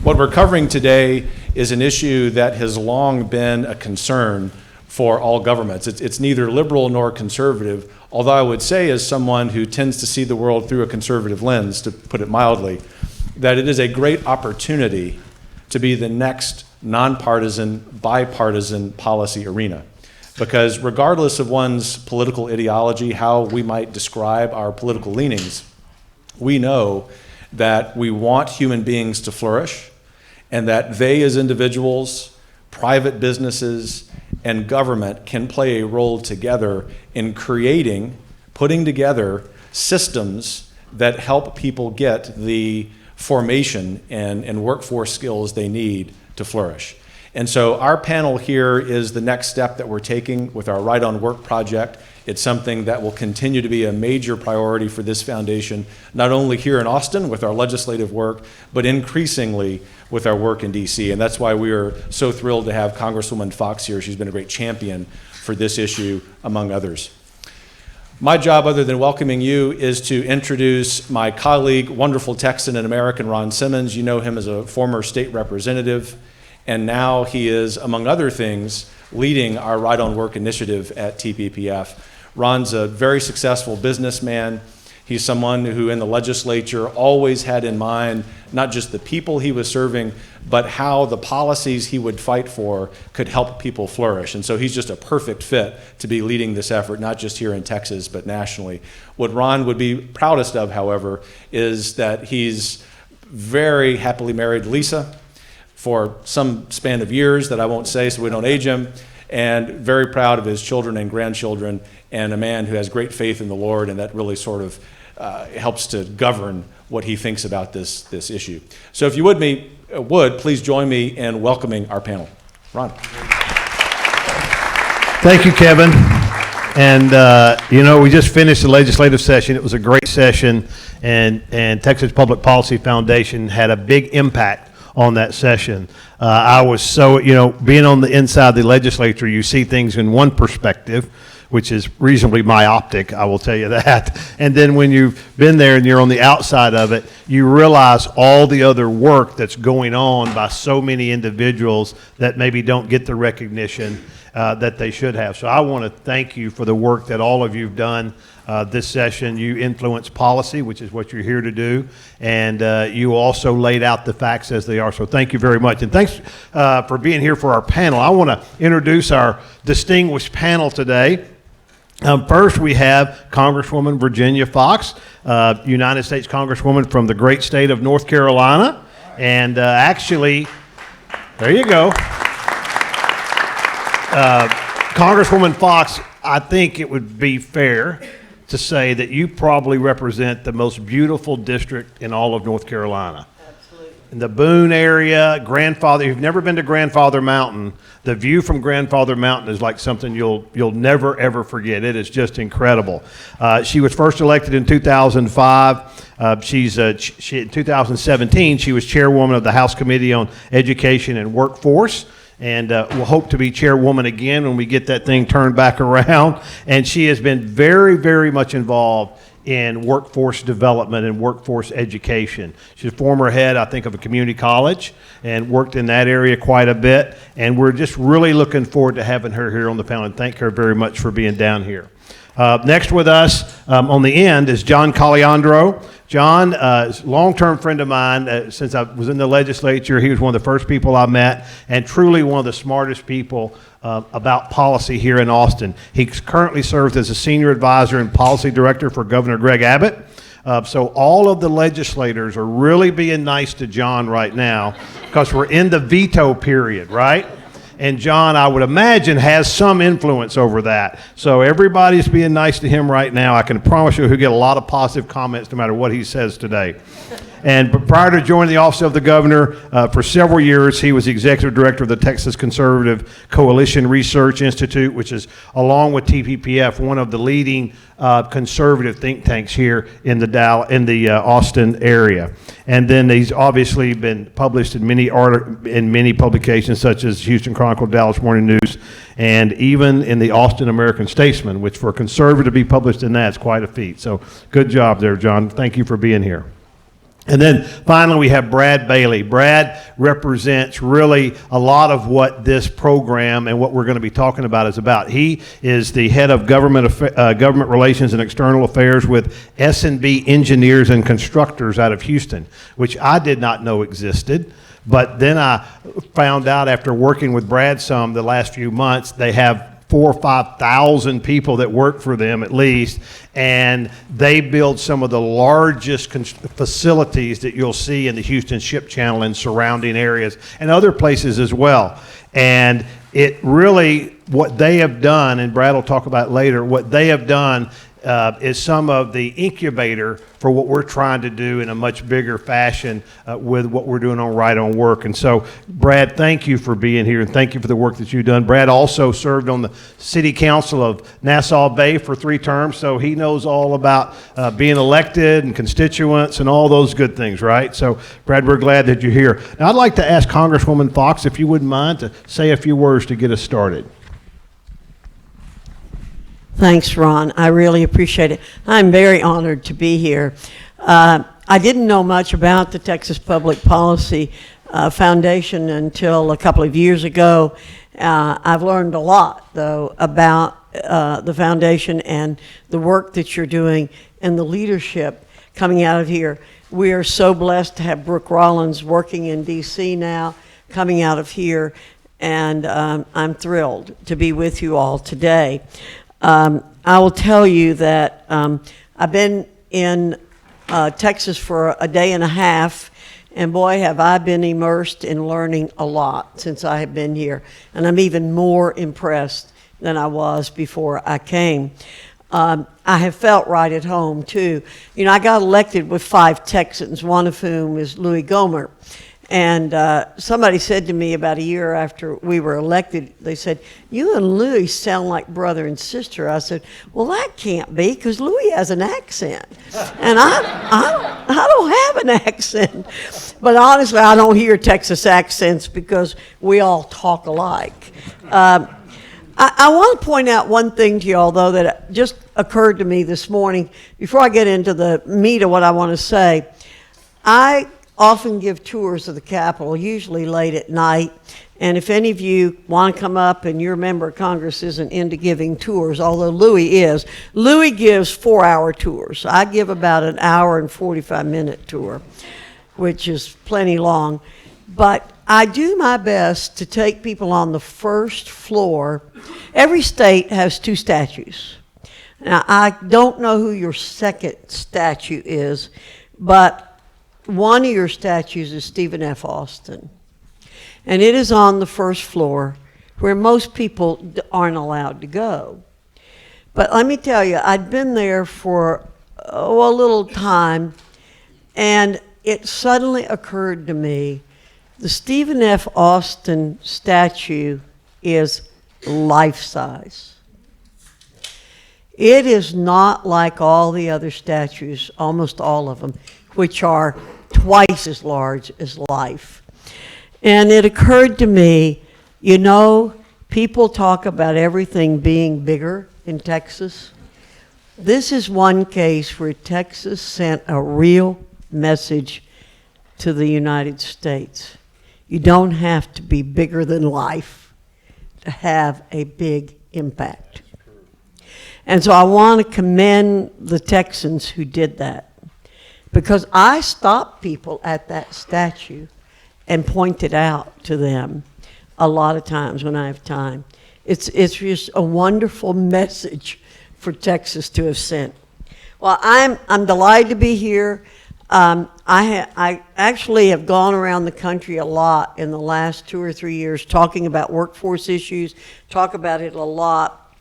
What we're covering today is an issue that has long been a concern for all governments. It's neither liberal nor conservative, although I would say, as someone who tends to see the world through a conservative lens, to put it mildly, that it is a great opportunity to be the next nonpartisan, bipartisan policy arena. Because regardless of one's political ideology, how we might describe our political leanings, we know that we want human beings to flourish, and that they as individuals, private businesses, and government can play a role together in putting together systems that help people get the formation and workforce skills they need to flourish. And so our panel here is the next step that we're taking with our Right on Work project. It's something that will continue to be a major priority for this foundation, not only here in Austin with our legislative work, but increasingly with our work in DC. And that's why we are so thrilled to have Congresswoman Foxx here. She's been a great champion for this issue, among others. My job, other than welcoming you, is to introduce my colleague, wonderful Texan and American, Ron Simmons. You know him as a former state representative, and now he is, among other things, leading our Right on Work initiative at TPPF. Ron's a very successful businessman. He's someone who in the legislature always had in mind not just the people he was serving, but how the policies he would fight for could help people flourish. And so he's just a perfect fit to be leading this effort, not just here in Texas, but nationally. What Ron would be proudest of, however, is that he's very happily married to Lisa for some span of years that I won't say so we don't age him, and very proud of his children and grandchildren, and a man who has great faith in the Lord, and that really sort of helps to govern what he thinks about this issue. So if you would please join me in welcoming our panel. Ron. Thank you, Kevin. And we just finished the legislative session. It was a great session, and Texas Public Policy Foundation had a big impact on that session. I was so, being on the inside of the legislature, you see things in one perspective, which is reasonably myopic, I will tell you that. And then when you've been there and you're on the outside of it, you realize all the other work that's going on by so many individuals that maybe don't get the recognition that they should have. So I want to thank you for the work that all of you've done this session. You influence policy, which is what you're here to do, and you also laid out the facts as they are. So thank you very much, and thanks for being here for our panel. I want to introduce our distinguished panel today. First, we have Congresswoman Virginia Foxx, United States Congresswoman from the great state of North Carolina, and actually, there you go. Congresswoman Foxx, I think it would be fair to say that you probably represent the most beautiful district in all of North Carolina. Absolutely. In the Boone area, if you've never been to Grandfather Mountain, the view from Grandfather Mountain is like something you'll never ever forget. It is just incredible. She was first elected in 2005. In 2017, she was chairwoman of the House Committee on Education and Workforce. And we'll hope to be chairwoman again when we get that thing turned back around. And she has been very, very much involved in workforce development and workforce education. She's a former head, I think, of a community college and worked in that area quite a bit. And we're just really looking forward to having her here on the panel, and thank her very much for being down here. Next with us on the end is John Colyandro. John is a long-term friend of mine. Since I was in the legislature, he was one of the first people I met, and truly one of the smartest people about policy here in Austin. He currently serves as a senior advisor and policy director for Governor Greg Abbott. So all of the legislators are really being nice to John right now because we're in the veto period, right? And John, I would imagine, has some influence over that. So everybody's being nice to him right now. I can promise you he'll get a lot of positive comments no matter what he says today. And prior to joining the office of the governor, for several years, he was the executive director of the Texas Conservative Coalition Research Institute, which is, along with TPPF, one of the leading conservative think tanks here in the Austin area. And then he's obviously been published in many publications, such as Houston Chronicle, Dallas Morning News, and even in the Austin American Statesman, which for a conservative to be published in that is quite a feat. So good job there, John. Thank you for being here. And then finally, we have Brad Bailey. Brad represents really a lot of what this program and what we're going to be talking about is about. He is the head of government relations and external affairs with S&B Engineers and Constructors out of Houston, which I did not know existed. But then I found out after working with Brad some the last few months, they have 4,000 or 5,000 people that work for them at least, and they build some of the largest facilities that you'll see in the Houston Ship Channel and surrounding areas and other places as well. And it really, what they have done, and Brad will talk about later, what they have done is some of the incubator for what we're trying to do in a much bigger fashion with what we're doing on Right on Work. And so, Brad, thank you for being here, and thank you for the work that you've done. Brad also served on the City Council of Nassau Bay for 3 terms, so he knows all about being elected and constituents and all those good things, right? So, Brad, we're glad that you're here. Now, I'd like to ask Congresswoman Foxx, if you wouldn't mind, to say a few words to get us started. Thanks, Ron. I really appreciate it. I'm very honored to be here. I didn't know much about the Texas Public Policy Foundation until a couple of years ago. I've learned a lot, though, about the foundation and the work that you're doing and the leadership coming out of here. We are so blessed to have Brooke Rollins working in D.C. now, coming out of here, and I'm thrilled to be with you all today. I will tell you that I've been in Texas for a day and a half, and boy, have I been immersed in learning a lot since I have been here. And I'm even more impressed than I was before I came. I have felt right at home, too. You know, I got elected with 5 Texans, one of whom is Louis Gohmert. And somebody said to me about a year after we were elected, they said, "You and Louis sound like brother and sister." I said, "Well, that can't be, because Louis has an accent. And I don't have an accent." But honestly, I don't hear Texas accents because we all talk alike. I want to point out one thing to you all, though, that just occurred to me this morning. Before I get into the meat of what I want to say, I often give tours of the Capitol, usually late at night. And if any of you want to come up and your member of Congress isn't into giving tours, although Louis is, Louis gives 4-hour tours. I give about an hour and 45-minute tour, which is plenty long. But I do my best to take people on the first floor. Every state has 2 statues. Now, I don't know who your second statue is, but one of your statues is Stephen F. Austin, and it is on the first floor where most people aren't allowed to go. But let me tell you, I'd been there for a little time, and it suddenly occurred to me, the Stephen F. Austin statue is life-size. It is not like all the other statues, almost all of them, which are twice as large as life. And it occurred to me, you know, people talk about everything being bigger in Texas. This is one case where Texas sent a real message to the United States. You don't have to be bigger than life to have a big impact. And so I want to commend the Texans who did that, because I stop people at that statue and point it out to them a lot of times when I have time. It's just a wonderful message for Texas to have sent. Well, I'm delighted to be here. I actually have gone around the country a lot in the last 2 or 3 years talking about workforce issues, talk about it a lot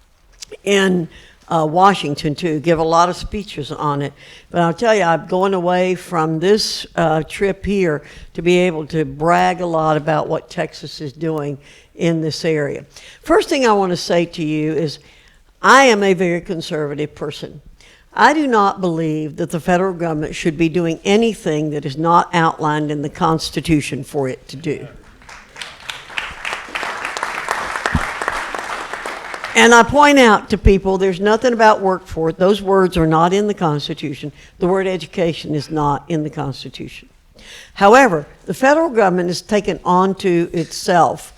in Washington, too, give a lot of speeches on it. But I'll tell you, I'm going away from this trip here to be able to brag a lot about what Texas is doing in this area. First thing I want to say to you is I am a very conservative person. I do not believe that the federal government should be doing anything that is not outlined in the Constitution for it to do. And I point out to people, there's nothing about workforce. Those words are not in the Constitution. The word education is not in the Constitution. However, the federal government has taken onto itself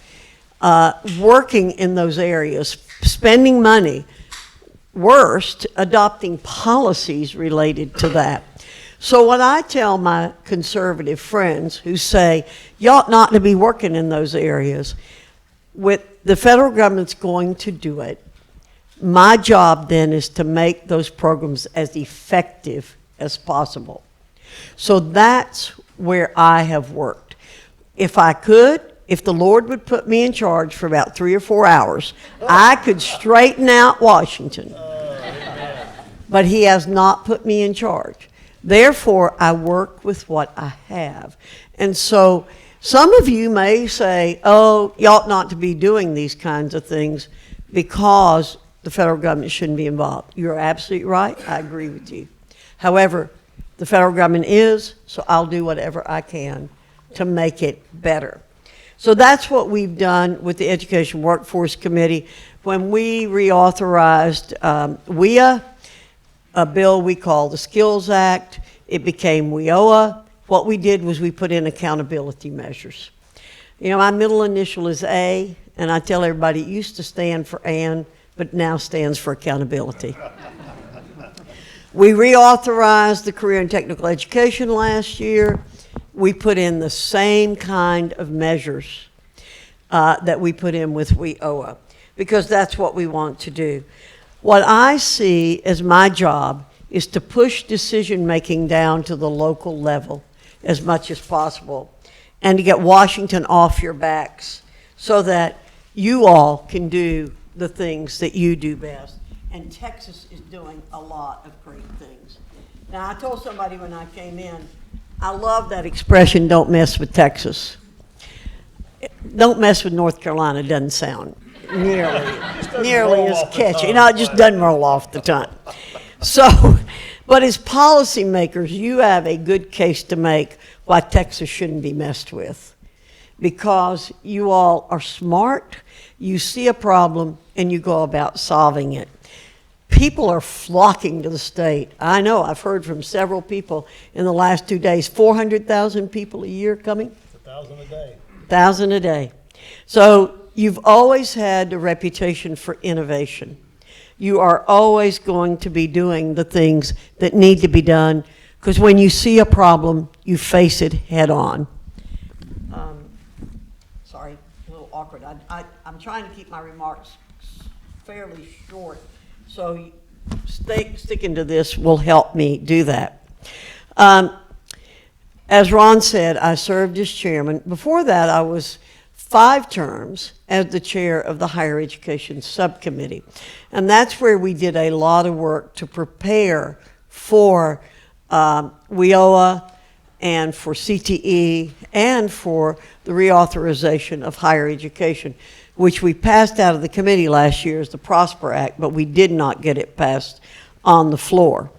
working in those areas, spending money, worst, adopting policies related to that. So what I tell my conservative friends who say, you ought not to be working in those areas, with the federal government's going to do it, my job then is to make those programs as effective as possible. So that's where I have worked. If I could, if the Lord would put me in charge for about 3 or 4 hours, I could straighten out Washington. But he has not put me in charge. Therefore, I work with what I have. And so some of you may say, oh, you ought not to be doing these kinds of things because the federal government shouldn't be involved. You're absolutely right. I agree with you. However, the federal government is, so I'll do whatever I can to make it better. So that's what we've done with the Education Workforce Committee. When we reauthorized WIA, a bill we call the Skills Act, it became WIOA. What we did was we put in accountability measures. You know, my middle initial is A, and I tell everybody it used to stand for Ann, but now stands for accountability. We reauthorized the Career and Technical Education last year. We put in the same kind of measures that we put in with WIOA, because that's what we want to do. What I see as my job is to push decision-making down to the local level as much as possible and to get Washington off your backs so that you all can do the things that you do best. And Texas is doing a lot of great things. Now, I told somebody when I came in, I love that expression, don't mess with Texas. Don't mess with North Carolina doesn't sound nearly as catchy. You know, it just doesn't roll off the tongue. So, but as policymakers, you have a good case to make why Texas shouldn't be messed with. Because you all are smart, you see a problem, and you go about solving it. People are flocking to the state. I know, I've heard from several people in the last 2 days, 400,000 people a year coming? 1,000 a day. 1,000 a day. So you've always had a reputation for innovation. You are always going to be doing the things that need to be done, because when you see a problem, you face it head on. Sorry, a little awkward. I'm trying to keep my remarks fairly short, so sticking to this will help me do that. As Ron said, I served as chairman. Before that, I was 5 terms as the chair of the Higher Education Subcommittee. And that's where we did a lot of work to prepare for WIOA and for CTE and for the reauthorization of higher education, which we passed out of the committee last year as the Prosper Act, but we did not get it passed on the floor.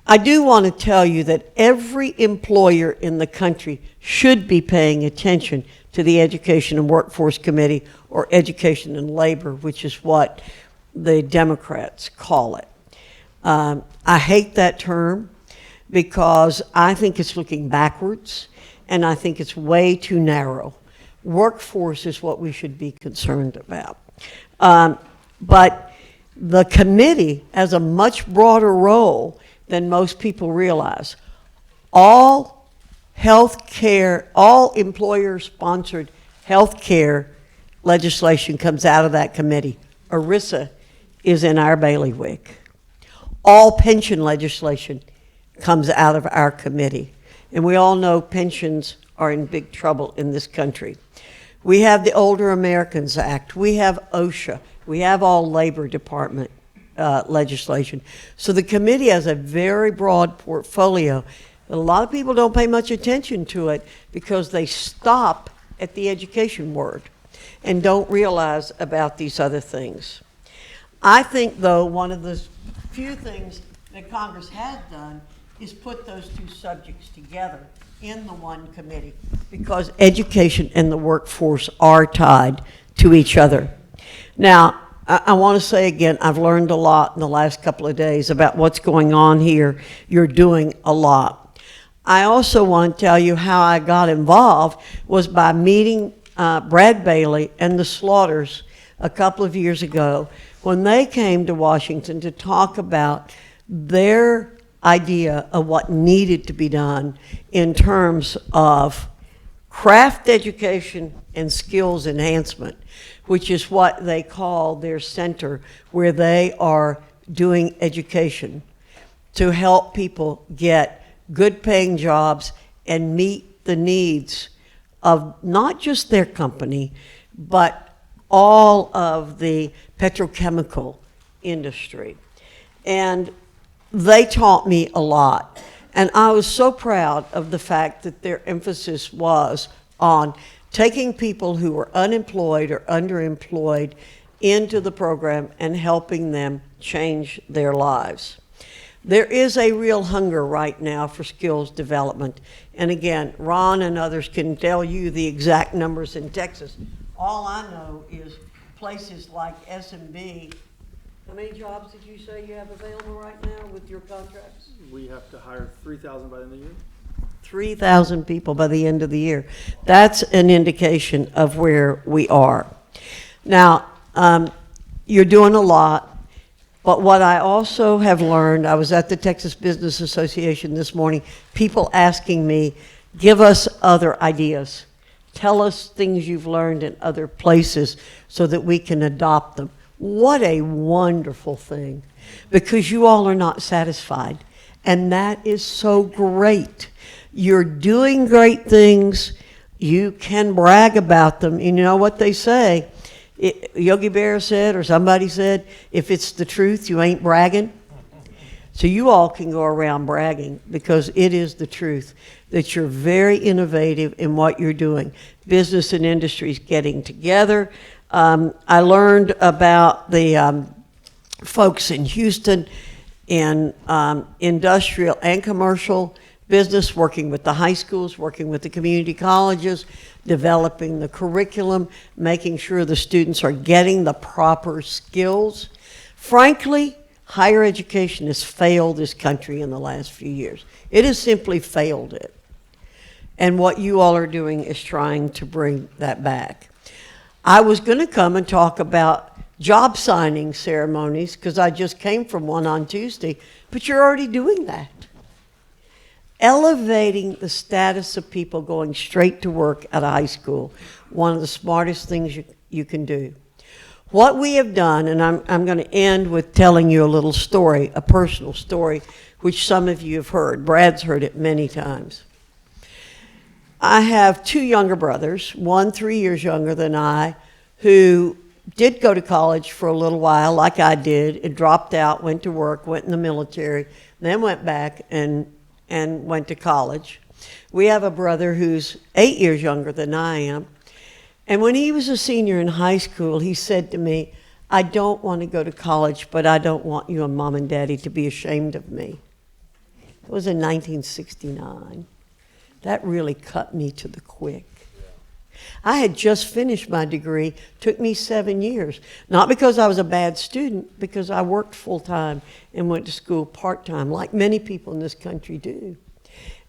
I do want to tell you that every employer in the country should be paying attention to the Education and Workforce Committee, or Education and Labor, which is what the Democrats call it. I hate that term because I think it's looking backwards, and I think it's way too narrow. Workforce is what we should be concerned about. But the committee has a much broader role than most people realize. All health care, all employer-sponsored health care legislation comes out of that committee. ERISA is in our bailiwick. All pension legislation comes out of our committee. And we all know pensions are in big trouble in this country. We have the Older Americans Act. We have OSHA. We have all Labor Department legislation. So the committee has a very broad portfolio. A lot of people don't pay much attention to it because they stop at the education word and don't realize about these other things. I think, though, one of the few things that Congress has done is put those two subjects together in the one committee, because education and the workforce are tied to each other. Now, I want to say again, I've learned a lot in the last couple of days about what's going on here. You're doing a lot. I also want to tell you how I got involved was by meeting Brad Bailey and the Slaughters a couple of years ago when they came to Washington to talk about their idea of what needed to be done in terms of craft education and skills enhancement, which is what they call their center, where they are doing education to help people get good paying jobs and meet the needs of not just their company, but all of the petrochemical industry. And they taught me a lot. And I was so proud of the fact that their emphasis was on taking people who were unemployed or underemployed into the program and helping them change their lives. There is a real hunger right now for skills development. And again, Ron and others can tell you the exact numbers in Texas. All I know is places like S&B. How many jobs did you say you have available right now with your contracts? We have to hire 3,000 by the end of the year. 3,000 people by the end of the year. That's an indication of where we are. Now, you're doing a lot, but what I also have learned, I was at the Texas Business Association this morning, people asking me, give us other ideas. Tell us things you've learned in other places so that we can adopt them. What a wonderful thing, because you all are not satisfied, and that is so great. You're doing great things. You can brag about them. You know what they say? Yogi Berra said, or somebody said, if it's the truth, you ain't bragging. So you all can go around bragging because it is the truth that you're very innovative in what you're doing. Business and industries getting together. I learned about the folks in Houston in industrial and commercial business, working with the high schools, working with the community colleges, developing the curriculum, making sure the students are getting the proper skills. Frankly, higher education has failed this country in the last few years. It has simply failed it. And what you all are doing is trying to bring that back. I was going to come and talk about job signing ceremonies because I just came from one on Tuesday, but you're already doing that. Elevating the status of people going straight to work at a high school, one of the smartest things you can do. What we have done, and I'm going to end with telling you a little story, a personal story, which some of you have heard. Brad's heard it many times. I have two younger brothers, one 3 years younger than I, who did go to college for a little while, like I did, and dropped out, went to work, went in the military, then went back and went to college. We have a brother who's 8 years younger than I am. And when he was a senior in high school, he said to me, I don't want to go to college, but I don't want you and Mom and Daddy to be ashamed of me. It was in 1969. That really cut me to the quick. I had just finished my degree, took me 7 years. Not because I was a bad student, because I worked full-time and went to school part-time, like many people in this country do.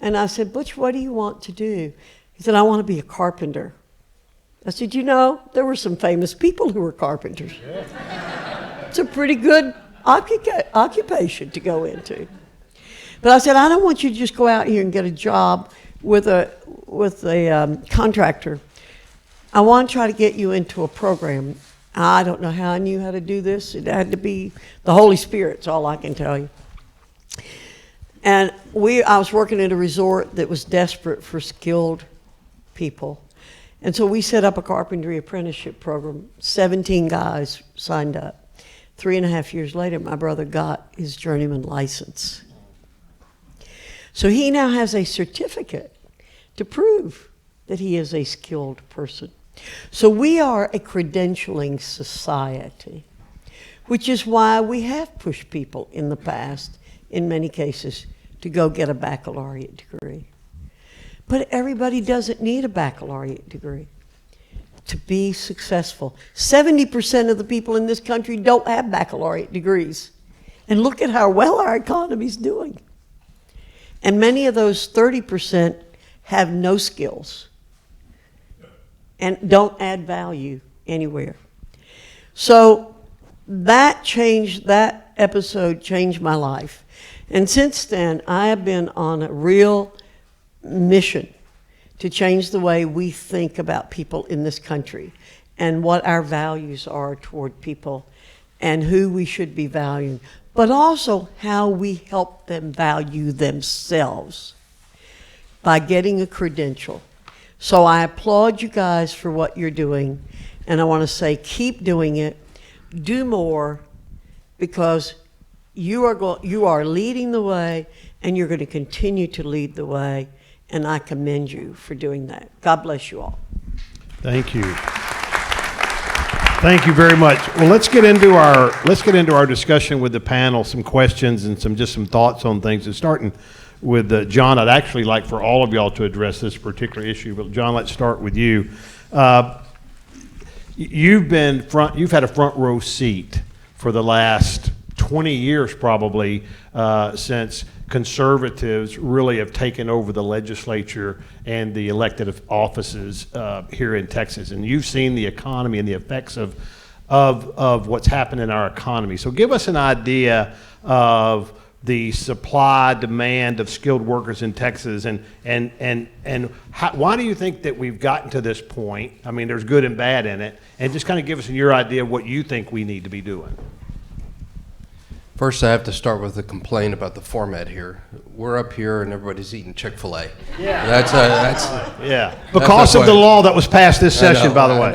And I said, Butch, what do you want to do? He said, I want to be a carpenter. I said, you know, there were some famous people who were carpenters. It's a pretty good occupation to go into. But I said, I don't want you to just go out here and get a job with a contractor. I want to try to get you into a program. I don't know how I knew how to do this. It had to be the Holy Spirit's all I can tell you. And I was working at a resort that was desperate for skilled people. And so we set up a carpentry apprenticeship program. 17 guys signed up. 3.5 years later, my brother got his journeyman license. So he now has a certificate to prove that he is a skilled person. So we are a credentialing society, which is why we have pushed people in the past, in many cases, to go get a baccalaureate degree. But everybody doesn't need a baccalaureate degree. to be successful. 70% of the people in this country don't have baccalaureate degrees. And look at how well our economy's doing. And many of those 30% have no skills and don't add value anywhere. So that episode changed my life. And since then, I have been on a real mission to change the way we think about people in this country and what our values are toward people and who we should be valuing, but also how we help them value themselves by getting a credential. So I applaud you guys for what you're doing, and I want to say keep doing it, do more, because you are leading the way, and you're going to continue to lead the way, and I commend you for doing that. God bless you all. Thank you. Thank you very much. Well, let's get into our discussion with the panel, some questions and some thoughts on things. And starting with John, I'd actually like for all of y'all to address this particular issue, but John, let's start with you. You've had a front row seat for the last 20 years probably since conservatives really have taken over the legislature and the elected offices here in Texas. And you've seen the economy and the effects of what's happened in our economy. So give us an idea of the supply demand of skilled workers in Texas, and why do you think that we've gotten to this point? I mean, there's good and bad in it, and just kind of give us your idea of what you think we need to be doing. First, I have to start with a complaint about the format here. We're up here and everybody's eating Chick-fil-A. Yeah. That's yeah. Because of the law that was passed this session, by the way.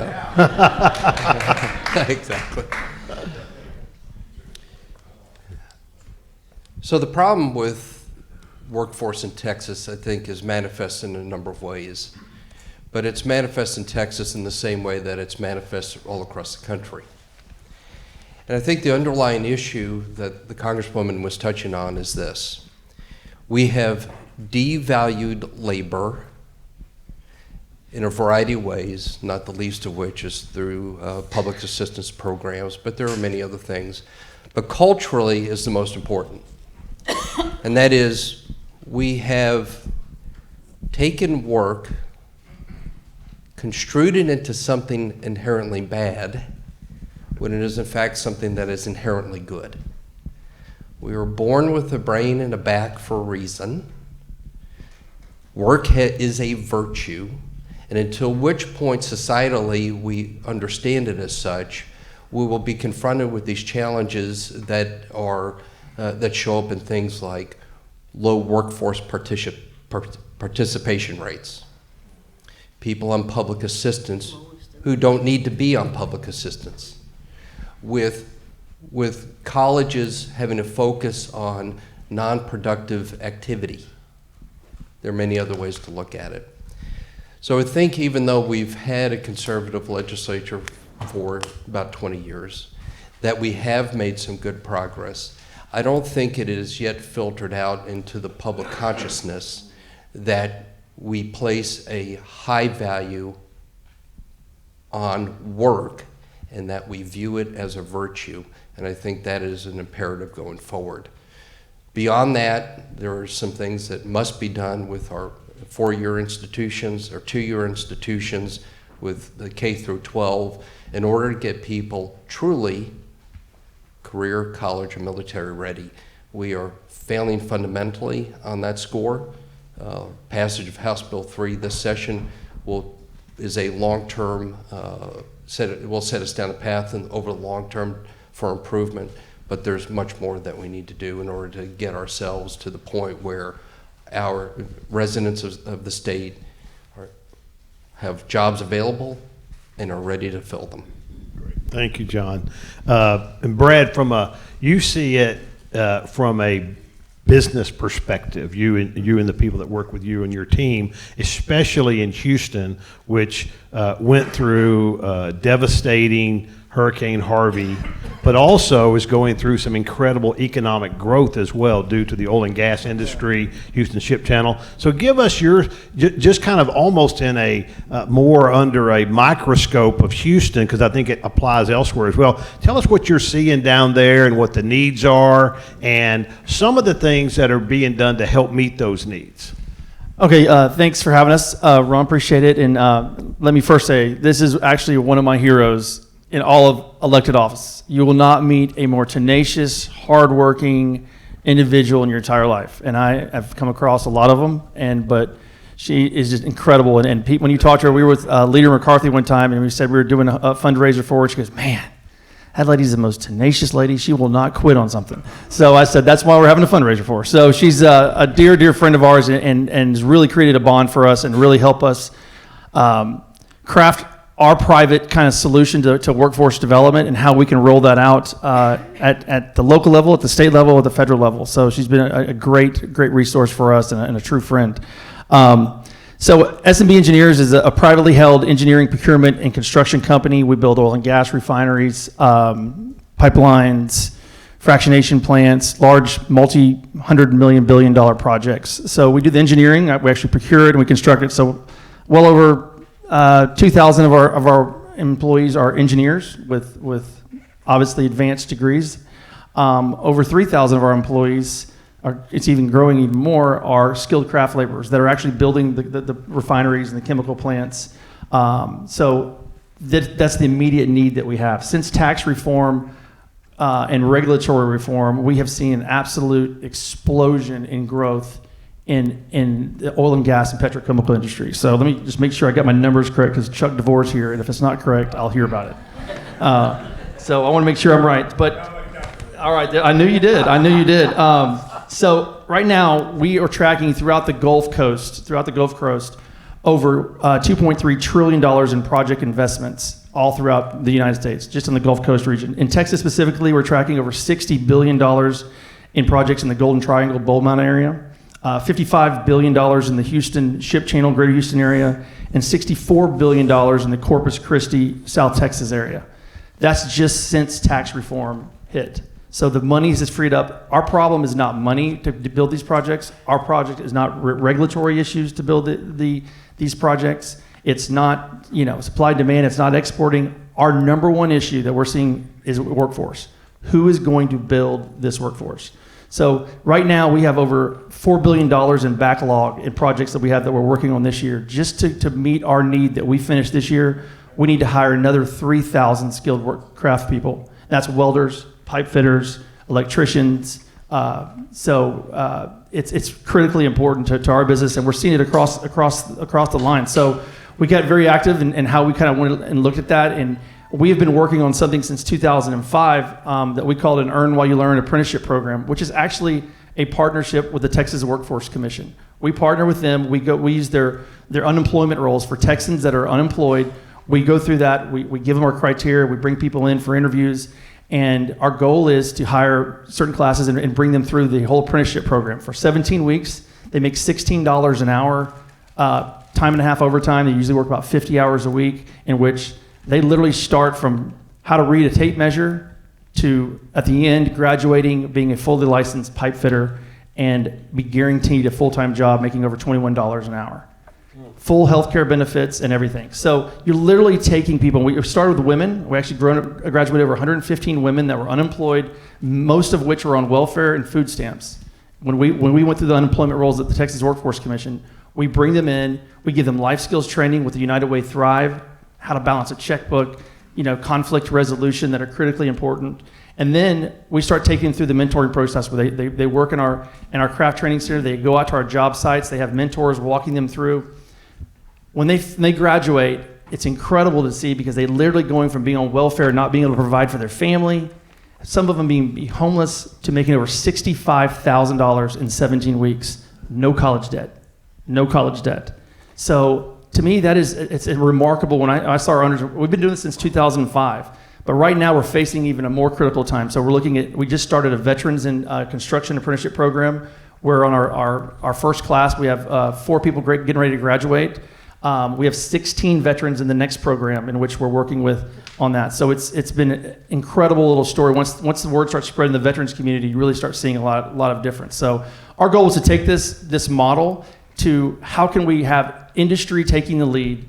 Exactly. So the problem with workforce in Texas, I think, is manifest in a number of ways. But it's manifest in Texas in the same way that it's manifest all across the country. And I think the underlying issue that the Congresswoman was touching on is this. We have devalued labor in a variety of ways, not the least of which is through public assistance programs, but there are many other things. But culturally is the most important. And that is, we have taken work, construed it into something inherently bad, when it is in fact something that is inherently good. We were born with a brain and a back for a reason. Work is a virtue, and until which point societally we understand it as such, we will be confronted with these challenges that show up in things like low workforce participation rates, people on public assistance who don't need to be on public assistance, with colleges having a focus on non-productive activity. There are many other ways to look at it. So I think even though we've had a conservative legislature for about 20 years, that we have made some good progress, I don't think it is yet filtered out into the public consciousness that we place a high value on work and that we view it as a virtue. And I think that is an imperative going forward. Beyond that, there are some things that must be done with our four-year institutions or two-year institutions with the K through 12 in order to get people truly career, college, and military ready. We are failing fundamentally on that score. Passage of House Bill 3 this session is a long-term, will set us down a path over the long term for improvement, but there's much more that we need to do in order to get ourselves to the point where our residents of the state have jobs available and are ready to fill them. Thank you, John. And Brad, you see it from a business perspective, you and the people that work with you and your team, especially in Houston, which went through devastating Hurricane Harvey, but also is going through some incredible economic growth as well due to the oil and gas industry, Houston Ship Channel. So give us your, just kind of almost in a more under a microscope of Houston, because I think it applies elsewhere as well. Tell us what you're seeing down there and what the needs are and some of the things that are being done to help meet those needs. Okay, thanks for having us, Ron. Appreciate it. And let me first say, this is actually one of my heroes in all of elected office. You will not meet a more tenacious, hardworking individual in your entire life. And I have come across a lot of them, but she is just incredible. And Pete, when you talked to her, we were with Leader McCarthy one time, and we said we were doing a fundraiser for her. She goes, man, that lady's the most tenacious lady. She will not quit on something. So I said, that's why we're having a fundraiser for her. So she's a dear, dear friend of ours and has really created a bond for us and really helped us craft our private kind of solution to workforce development and how we can roll that out at the local level, at the state level, at the federal level. So she's been a great resource for us and a true friend. So S&B Engineers is a privately held engineering, procurement, and construction company. We build oil and gas refineries, pipelines, fractionation plants, large multi-hundred million, billion-dollar projects. So we do the engineering. We actually procure it and we construct it. So well over 2,000 of our employees are engineers with obviously advanced degrees. Over 3,000 of our employees, it's even growing even more, are skilled craft laborers that are actually building the refineries and the chemical plants. So that's the immediate need that we have. Since tax reform and regulatory reform, we have seen an absolute explosion in growth in the oil and gas and petrochemical industry. So let me just make sure I got my numbers correct, because Chuck DeVore's here, and if it's not correct, I'll hear about it. So I want to make sure I'm right. But all right, I knew you did. So right now we are tracking throughout the Gulf Coast, over $2.3 trillion in project investments all throughout the United States, just in the Gulf Coast region. In Texas specifically, we're tracking over $60 billion in projects in the Golden Triangle, Bull Mountain area, $55 billion in the Houston Ship Channel, Greater Houston area, and $64 billion in the Corpus Christi, South Texas area. That's just since tax reform hit. So the money is freed up. Our problem is not money to build these projects. Our project is not regulatory issues to build these projects. It's not supply and demand. It's not exporting. Our number one issue that we're seeing is workforce. Who is going to build this workforce? So right now we have over $4 billion in backlog in projects that we're working on this year. Just to meet our need that we finished this year, we need to hire another 3,000 skilled craft people. That's welders, pipe fitters, electricians. It's critically important to our business, and we're seeing it across the line. So we got very active in how we kind of went and looked at that, and we have been working on something since 2005 that we called an Earn While You Learn apprenticeship program, which is actually a partnership with the Texas Workforce Commission. We partner with them. We use their unemployment rolls for Texans that are unemployed. We go through that. We give them our criteria. We bring people in for interviews. And our goal is to hire certain classes and bring them through the whole apprenticeship program. For 17 weeks, they make $16 an hour, time and a half overtime. They usually work about 50 hours a week, in which they literally start from how to read a tape measure to, at the end, graduating, being a fully licensed pipe fitter, and be guaranteed a full-time job making over $21 an hour. Full healthcare benefits and everything. So you're literally taking people. We started with women. We actually graduated over 115 women that were unemployed, most of which were on welfare and food stamps. When we went through the unemployment rolls at the Texas Workforce Commission, we bring them in. We give them life skills training with the United Way Thrive, how to balance a checkbook, conflict resolution that are critically important. And then we start taking them through the mentoring process where they work in our craft training center. They go out to our job sites. They have mentors walking them through. When they graduate, it's incredible to see, because they're literally going from being on welfare, not being able to provide for their family, some of them being homeless, to making over $65,000 in 17 weeks. No college debt. So to me, it's remarkable. When I saw our owners, we've been doing this since 2005, but right now we're facing even a more critical time. So we just started a veterans in construction apprenticeship program, where on our first class, we have 4 people getting ready to graduate. We have 16 veterans in the next program in which we're working with on that. So it's been an incredible little story. Once the word starts spreading in the veterans community, you really start seeing a lot of difference. So our goal is to take this model to how can we have industry taking the lead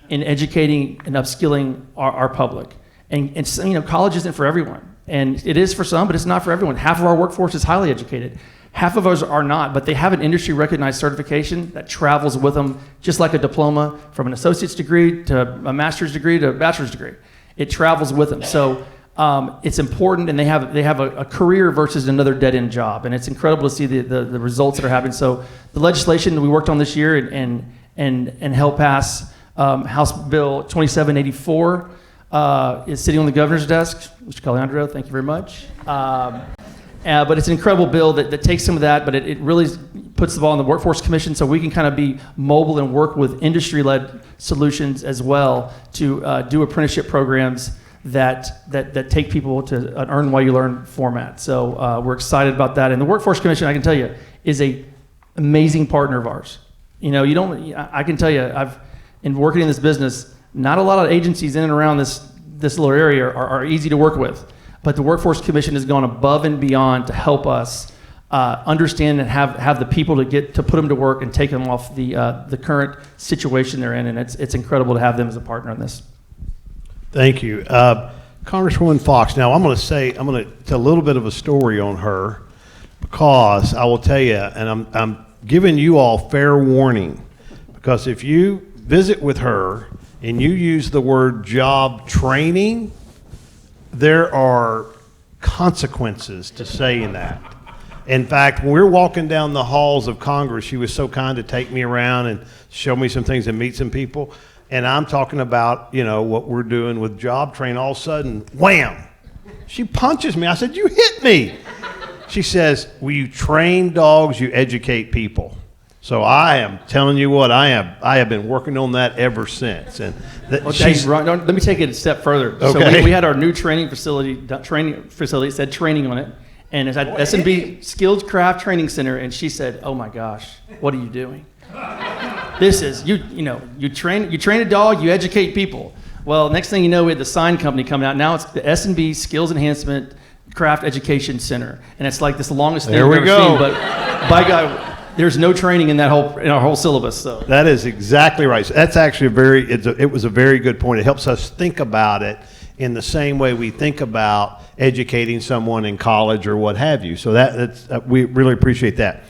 in educating and upskilling our public. And so, college isn't for everyone. And it is for some, but it's not for everyone. Half of our workforce is highly educated. Half of us are not, but they have an industry-recognized certification that travels with them, just like a diploma, from an associate's degree to a master's degree to a bachelor's degree. It travels with them. So it's important, and they have a career versus another dead-end job, and it's incredible to see the results that are happening. So the legislation that we worked on this year and helped pass House Bill 2784 is sitting on the governor's desk. Mr. Colyandro, thank you very much. But it's an incredible bill that takes some of that, but it really puts the ball in the Workforce Commission so we can kind of be mobile and work with industry-led solutions as well to do apprenticeship programs that take people to an earn while you learn format. So we're excited about that. And the Workforce Commission, I can tell you, is a amazing partner of ours. I can tell you, in working in this business, not a lot of agencies in and around this little area are easy to work with. But the Workforce Commission has gone above and beyond to help us understand and have the people to put them to work and take them off the current situation they're in, and it's incredible to have them as a partner in this. Thank you. Congresswoman Foxx, now I'm going to tell a little bit of a story on her, because I will tell you, and I'm giving you all fair warning, because if you visit with her and you use the word job training, there are consequences to saying that. In fact, when we were walking down the halls of Congress, she was so kind to take me around and show me some things and meet some people. And I'm talking about, what we're doing with job training. All of a sudden, wham, she punches me. I said, "You hit me." She says, "Well, you train dogs, you educate people." So I am telling you what, I have been working on that ever since. And Ron, let me take it a step further. Okay. So we had our new training facility. It said training on it, and it's at S&B Skilled Craft Training Center. And she said, "Oh my gosh, what are you doing? This is you train a dog, you educate people." Well, next thing you know, we had the sign company coming out. Now it's the S&B Skills Enhancement Craft Education Center, and it's like this longest thing I've ever seen. But by God, there's no training in our whole syllabus. So that is exactly right. So that's actually it was a very good point. It helps us think about it in the same way we think about educating someone in college or what have you. So that's we really appreciate that.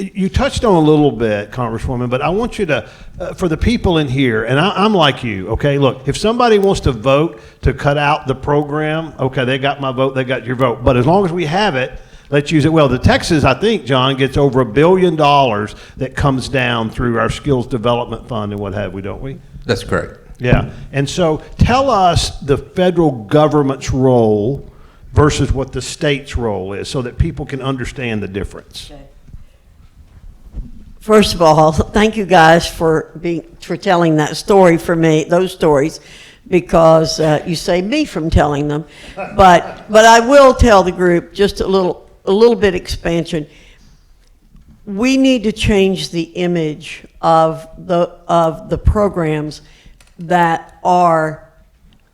You touched on a little bit, Congresswoman, but I want you to, for the people in here, and I'm like you, okay? Look, if somebody wants to vote to cut out the program, okay, they got my vote, they got your vote. But as long as we have it, let's use it well. The Texas, I think, John, gets over $1 billion that comes down through our skills development fund and what have we, don't we? That's correct. Yeah. And so tell us the federal government's role versus what the state's role is so that people can understand the difference. Okay. First of all, thank you guys for telling that story for me, those stories, because you saved me from telling them. But I will tell the group just a little bit expansion. We need to change the image of the programs that are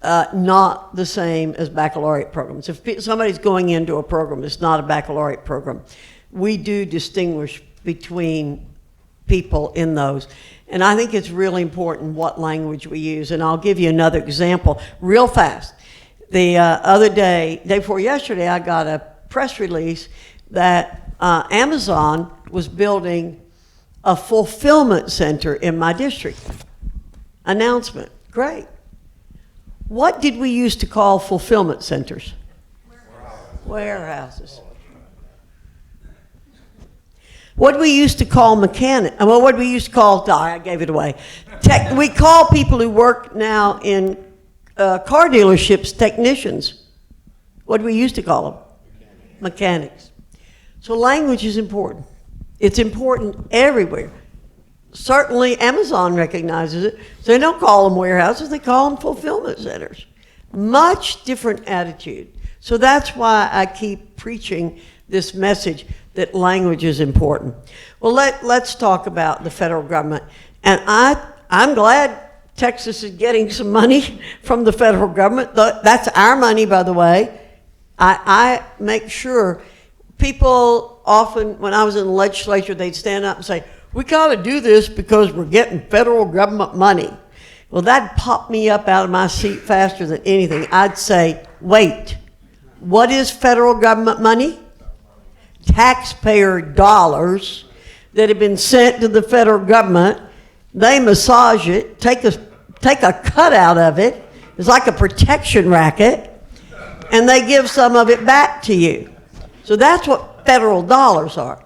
not the same as baccalaureate programs. If somebody's going into a program, it's not a baccalaureate program. We do distinguish between people in those. And I think it's really important what language we use. And I'll give you another example real fast. The other day before yesterday, I got a press release that Amazon was building a fulfillment center in my district. Announcement, great. What did we used to call fulfillment centers? Warehouses. What we used to call what we used to call, I gave it away. We call people who work now in car dealerships technicians. What do we used to call them? Mechanics. So language is important. It's important everywhere. Certainly Amazon recognizes it. So they don't call them warehouses, they call them fulfillment centers. Much different attitude. So that's why I keep preaching this message that language is important. Well, let's talk about the federal government. And I'm glad Texas is getting some money from the federal government. That's our money, by the way. I make sure people often, when I was in the legislature, they'd stand up and say, we got to do this because we're getting federal government money. Well, that'd pop me up out of my seat faster than anything. I'd say, wait, what is federal government money? Taxpayer dollars that have been sent to the federal government. They massage it, take a cut out of it. It's like a protection racket, and they give some of it back to you. So that's what federal dollars are.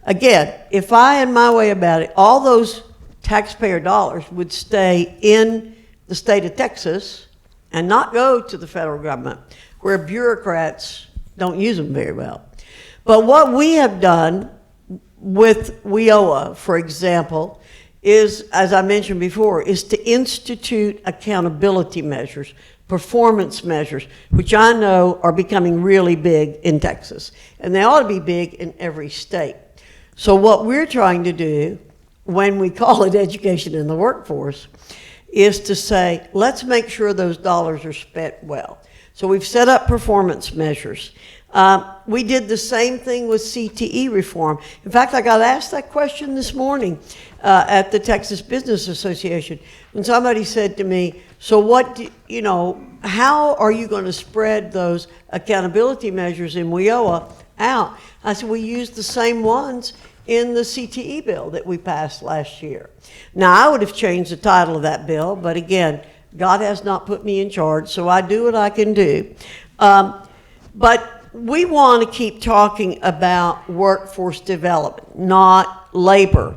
Again, if I had my way about it, all those taxpayer dollars would stay in the state of Texas and not go to the federal government, where bureaucrats don't use them very well. But what we have done with WIOA, for example, is, as I mentioned before, is to institute accountability measures, performance measures, which I know are becoming really big in Texas. And they ought to be big in every state. So what we're trying to do, when we call it education in the workforce, is to say, let's make sure those dollars are spent well. So we've set up performance measures. We did the same thing with CTE reform. In fact, I got asked that question this morning at the Texas Business Association, when somebody said to me, so what, how are you going to spread those accountability measures in WIOA out? I said, we used the same ones in the CTE bill that we passed last year. Now, I would have changed the title of that bill, but again, God has not put me in charge, so I do what I can do. But we want to keep talking about workforce development, not labor.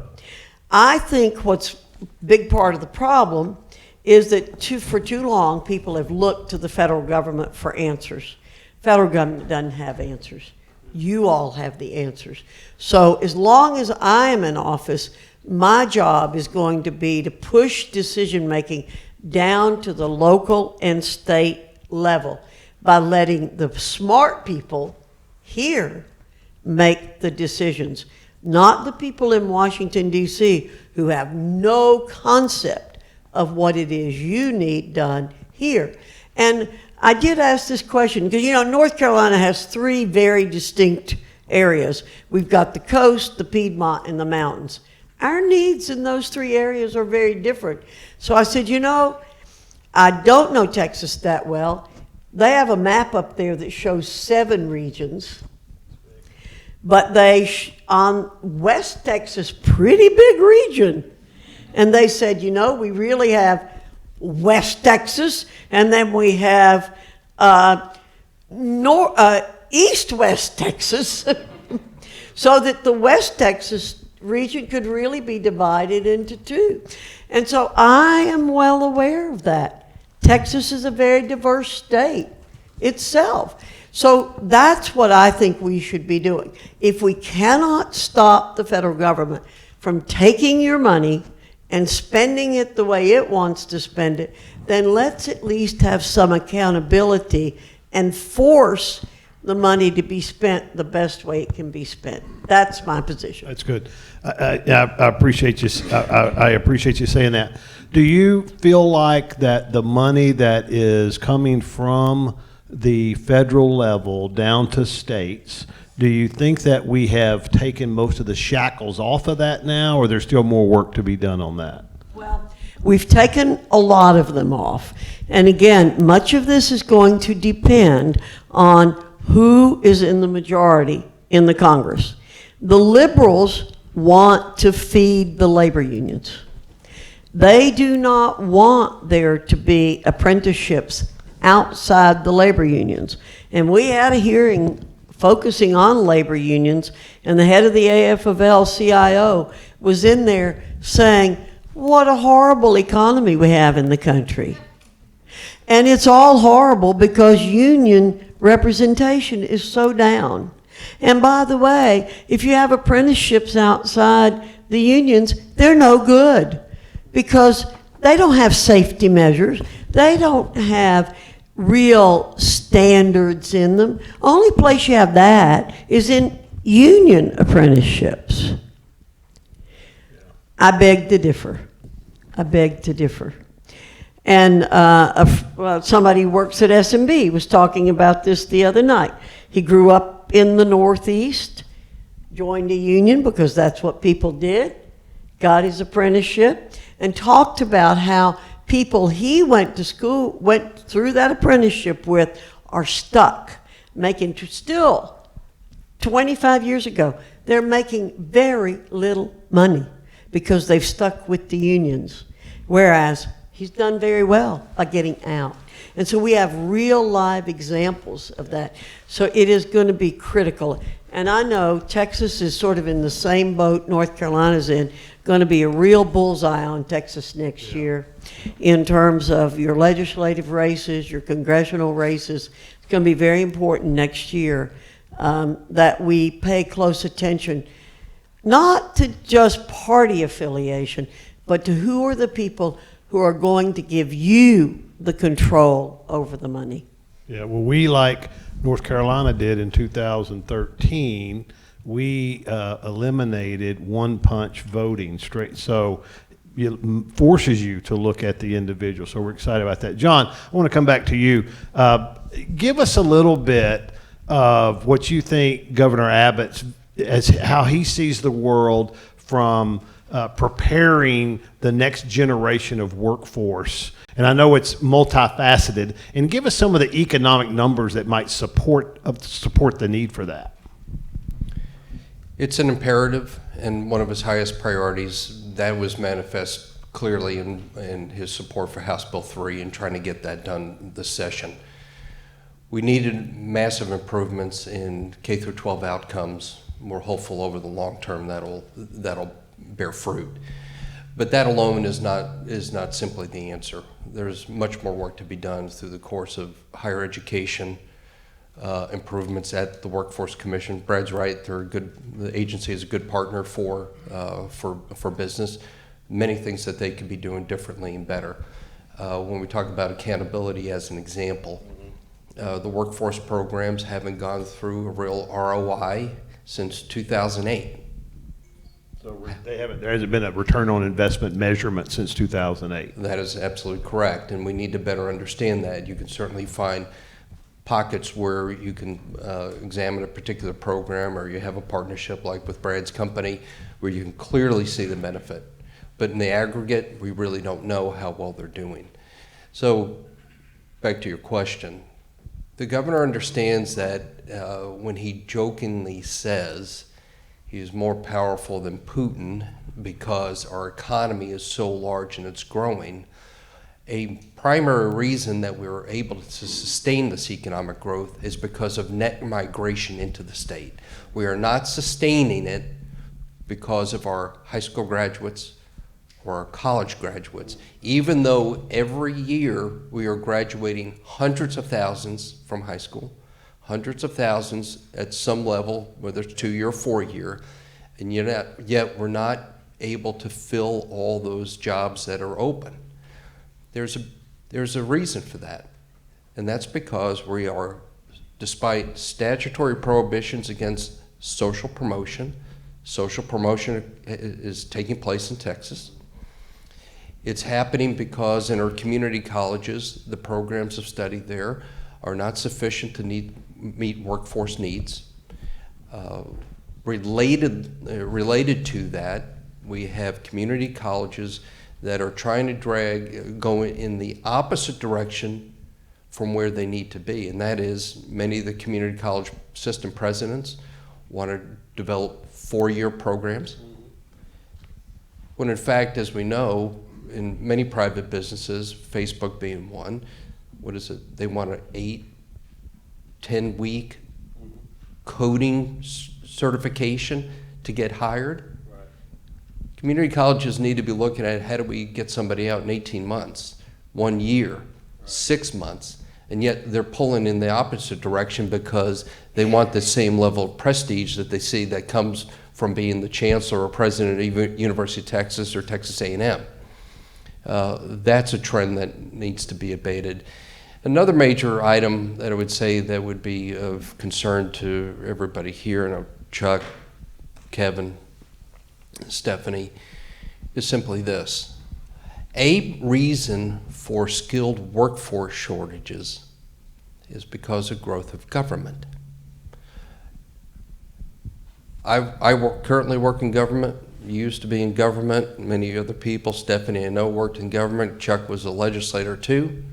I think what's a big part of the problem is that for too long, people have looked to the federal government for answers. Federal government doesn't have answers. You all have the answers. So as long as I am in office, my job is going to be to push decision-making down to the local and state level by letting the smart people here make the decisions, not the people in Washington, D.C., who have no concept of what it is you need done here. And I did ask this question because, North Carolina has three very distinct areas. We've got the coast, the Piedmont, and the mountains. Our needs in those three areas are very different. So I said, I don't know Texas that well. They have a map up there that shows 7 regions, but on West Texas, pretty big region. And they said, we really have West Texas, and then we have East-West Texas, so that the West Texas region could really be divided into 2. And so I am well aware of that. Texas is a very diverse state itself. So that's what I think we should be doing. If we cannot stop the federal government from taking your money and spending it the way it wants to spend it, then let's at least have some accountability and force the money to be spent the best way it can be spent. That's my position. That's good. I appreciate you. I appreciate you saying that. Do you feel like that the money that is coming from the federal level down to states, do you think that we have taken most of the shackles off of that now, or there's still more work to be done on that? Well, we've taken a lot of them off. And again, much of this is going to depend on who is in the majority in the Congress. The liberals want to feed the labor unions. They do not want there to be apprenticeships outside the labor unions. And we had a hearing focusing on labor unions, and the head of the AFL-CIO was in there saying, what a horrible economy we have in the country. And it's all horrible because union representation is so down. And by the way, if you have apprenticeships outside the unions, they're no good because they don't have safety measures. They don't have real standards in them. Only place you have that is in union apprenticeships. I beg to differ. I beg to differ. And somebody who works at SMB was talking about this the other night. He grew up in the Northeast, joined a union because that's what people did, got his apprenticeship, and talked about how people he went through that apprenticeship with are stuck, making still 25 years ago, they're making very little money because they've stuck with the unions. Whereas he's done very well by getting out. And so we have real live examples of that. So it is going to be critical. And I know Texas is sort of in the same boat North Carolina's in, going to be a real bullseye on Texas next year in terms of your legislative races, your congressional races. It's going to be very important next year that we pay close attention, not to just party affiliation, but to who are the people who are going to give you the control over the money. Yeah, well, we, like North Carolina did in 2013, we eliminated one-punch voting straight. So it forces you to look at the individual. So we're excited about that. John, I want to come back to you. Give us a little bit of what you think Governor Abbott, as how he sees the world from preparing the next generation of workforce. And I know it's multifaceted. And give us some of the economic numbers that might support the need for that. It's an imperative and one of his highest priorities. That was manifest clearly in his support for House Bill 3 and trying to get that done this session. We needed massive improvements in K through 12 outcomes. We're hopeful over the long term that'll bear fruit. But that alone is not simply the answer. There's much more work to be done through the course of higher education, improvements at the Workforce Commission. Brad's right, the agency is a good partner for business. Many things that they could be doing differently and better. When we talk about accountability as an example, the workforce programs haven't gone through a real ROI since 2008. So there hasn't been a return on investment measurement since 2008. That is absolutely correct, and we need to better understand that. You can certainly find pockets where you can examine a particular program, or you have a partnership like with Brad's company where you can clearly see the benefit. But in the aggregate, we really don't know how well they're doing. So back to your question, the governor understands that when he jokingly says he's more powerful than Putin because our economy is so large and it's growing, a primary reason that we were able to sustain this economic growth is because of net migration into the state. We are not sustaining it because of our high school graduates or our college graduates, even though every year we are graduating hundreds of thousands from high school, hundreds of thousands at some level, whether it's 2-year or 4-year, and yet we're not able to fill all those jobs that are open. There's a reason for that, and that's because we are, despite statutory prohibitions against social promotion is taking place in Texas. It's happening because in our community colleges, the programs of study there are not sufficient to meet workforce needs. Related to that, we have community colleges that are trying to go in the opposite direction from where they need to be, and that is many of the community college system presidents want to develop 4-year programs, when in fact, as we know, in many private businesses, Facebook being one, they want an 8-10 week coding certification to get hired. Right. Community colleges need to be looking at how do we get somebody out in 18 months, 1 year, right, 6 months, and yet they're pulling in the opposite direction because they want the same level of prestige that they see that comes from being the chancellor or president of University of Texas or Texas A&M. That's a trend that needs to be abated. Another major item that I would say that would be of concern to everybody here, and Chuck, Kevin, Stephanie, is simply this. A reason for skilled workforce shortages is because of growth of government. Currently work in government, used to be in government, many other people, Stephanie I know worked in government, Chuck was a legislator too.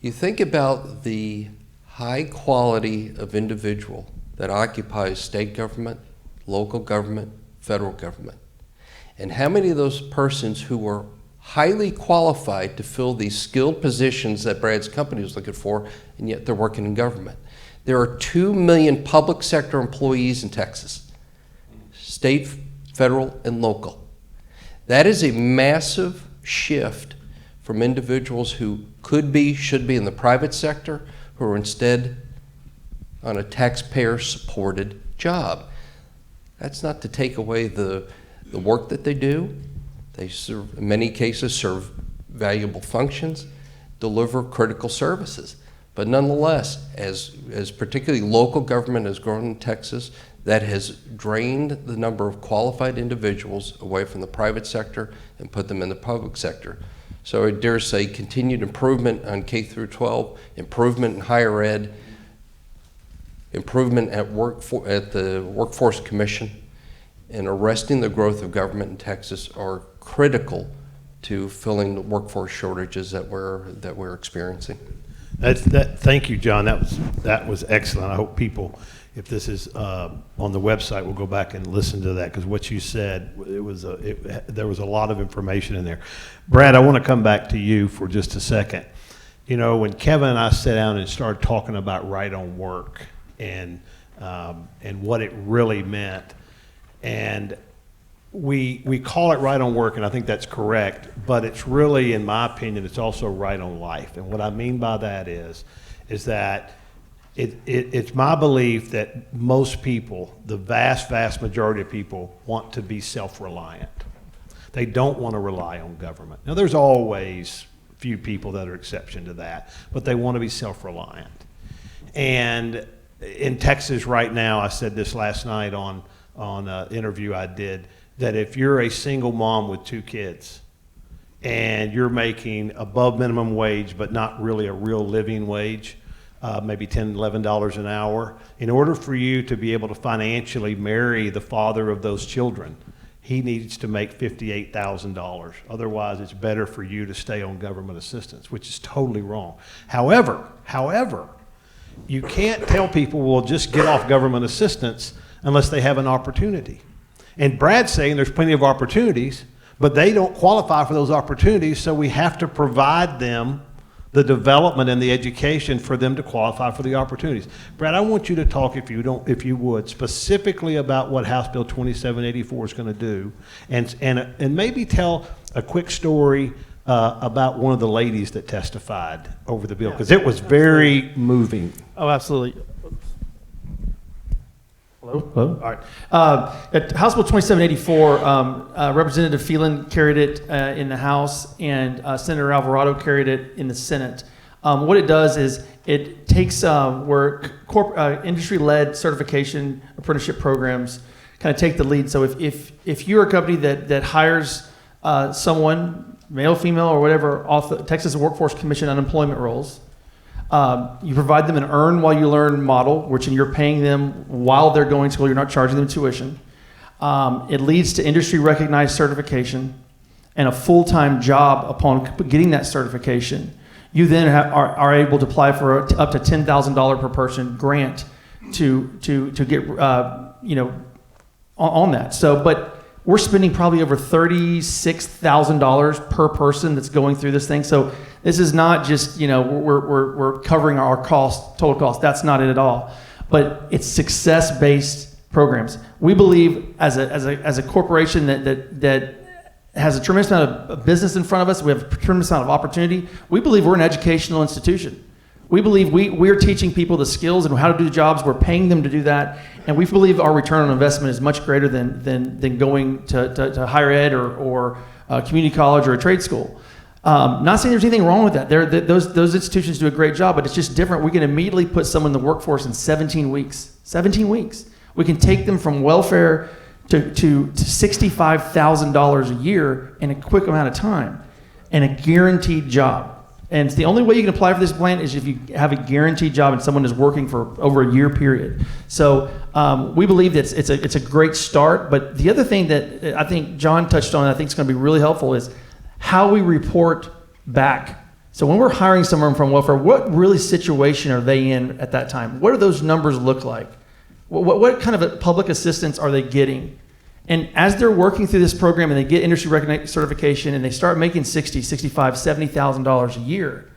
You think about the high quality of individual that occupies state government, local government, federal government, and how many of those persons who were highly qualified to fill these skilled positions that Brad's company was looking for, and yet they're working in government. There are 2 million public sector employees in Texas, state, federal, and local. That is a massive shift from individuals who could be, should be in the private sector, who are instead on a taxpayer-supported job. That's not to take away the work that they do. They serve, in many cases, serve valuable functions, deliver critical services. But nonetheless, as particularly local government has grown in Texas, that has drained the number of qualified individuals away from the private sector and put them in the public sector. So I dare say continued improvement on K through 12, improvement in higher ed, improvement at the Workforce Commission, and arresting the growth of government in Texas are critical to filling the workforce shortages that we're experiencing. Thank you, John. That was excellent. I hope people, if this is on the website, will go back and listen to that, because what you said, there was a lot of information in there. Brad, I want to come back to you for just a second. You know, when Kevin and I sat down and started talking about right on work and what it really meant, and we call it right on work, and I think that's correct, but it's really, in my opinion, it's also right on life. And what I mean by that is that it's my belief that most people, the vast majority of people, want to be self-reliant. They don't want to rely on government. Now, there's always a few people that are exception to that, but they want to be self-reliant. And in Texas right now, I said this last night on an interview I did, that if you're a single mom with 2 kids and you're making above minimum wage but not really a real living wage, maybe $10, $11 an hour, in order for you to be able to financially marry the father of those children, he needs to make $58,000. Otherwise, it's better for you to stay on government assistance, which is totally wrong. However, you can't tell people, well, just get off government assistance unless they have an opportunity. And Brad's saying there's plenty of opportunities, but they don't qualify for those opportunities, so we have to provide them the development and the education for them to qualify for the opportunities. Brad, I want you to talk, if you would, specifically about what House Bill 2784 is going to do, and maybe tell a quick story about one of the ladies that testified over the bill, because it was very moving. Oh, absolutely. Hello? All right. At House Bill 2784, Representative Phelan carried it in the House, and Senator Alvarado carried it in the Senate. What it does is it takes where industry-led certification apprenticeship programs kind of take the lead. So if you're a company that hires someone, male, female, or whatever, off the Texas Workforce Commission unemployment rolls, you provide them an earn while you learn model, which you're paying them while they're going to school. You're not charging them tuition. It leads to industry recognized certification and a full-time job upon getting that certification. You then are able to apply for up to $10,000 per person grant to get on that. So, but we're spending probably over $36,000 per person that's going through this thing. So this is not just, we're covering our total cost. That's not it at all. But it's success-based programs. We believe as a corporation that has a tremendous amount of business in front of us, we have a tremendous amount of opportunity. We believe we're an educational institution. We believe we're teaching people the skills and how to do the jobs. We're paying them to do that. And we believe our return on investment is much greater than going to higher ed or community college or a trade school. Not saying there's anything wrong with that. Those institutions do a great job, but it's just different. We can immediately put someone in the workforce in 17 weeks. 17 weeks. We can take them from welfare to $65,000 a year in a quick amount of time. and a guaranteed job. And it's the only way you can apply for this plan is if you have a guaranteed job and someone is working for over a year period. So we believe that it's a great start. But the other thing that I think John touched on, and I think it's going to be really helpful, is how we report back. So when we're hiring someone from welfare, what really situation are they in at that time? What do those numbers look like? What kind of public assistance are they getting? And as they're working through this program and they get industry recognized certification and they start making $60,000, $65,000, $70,000 a year,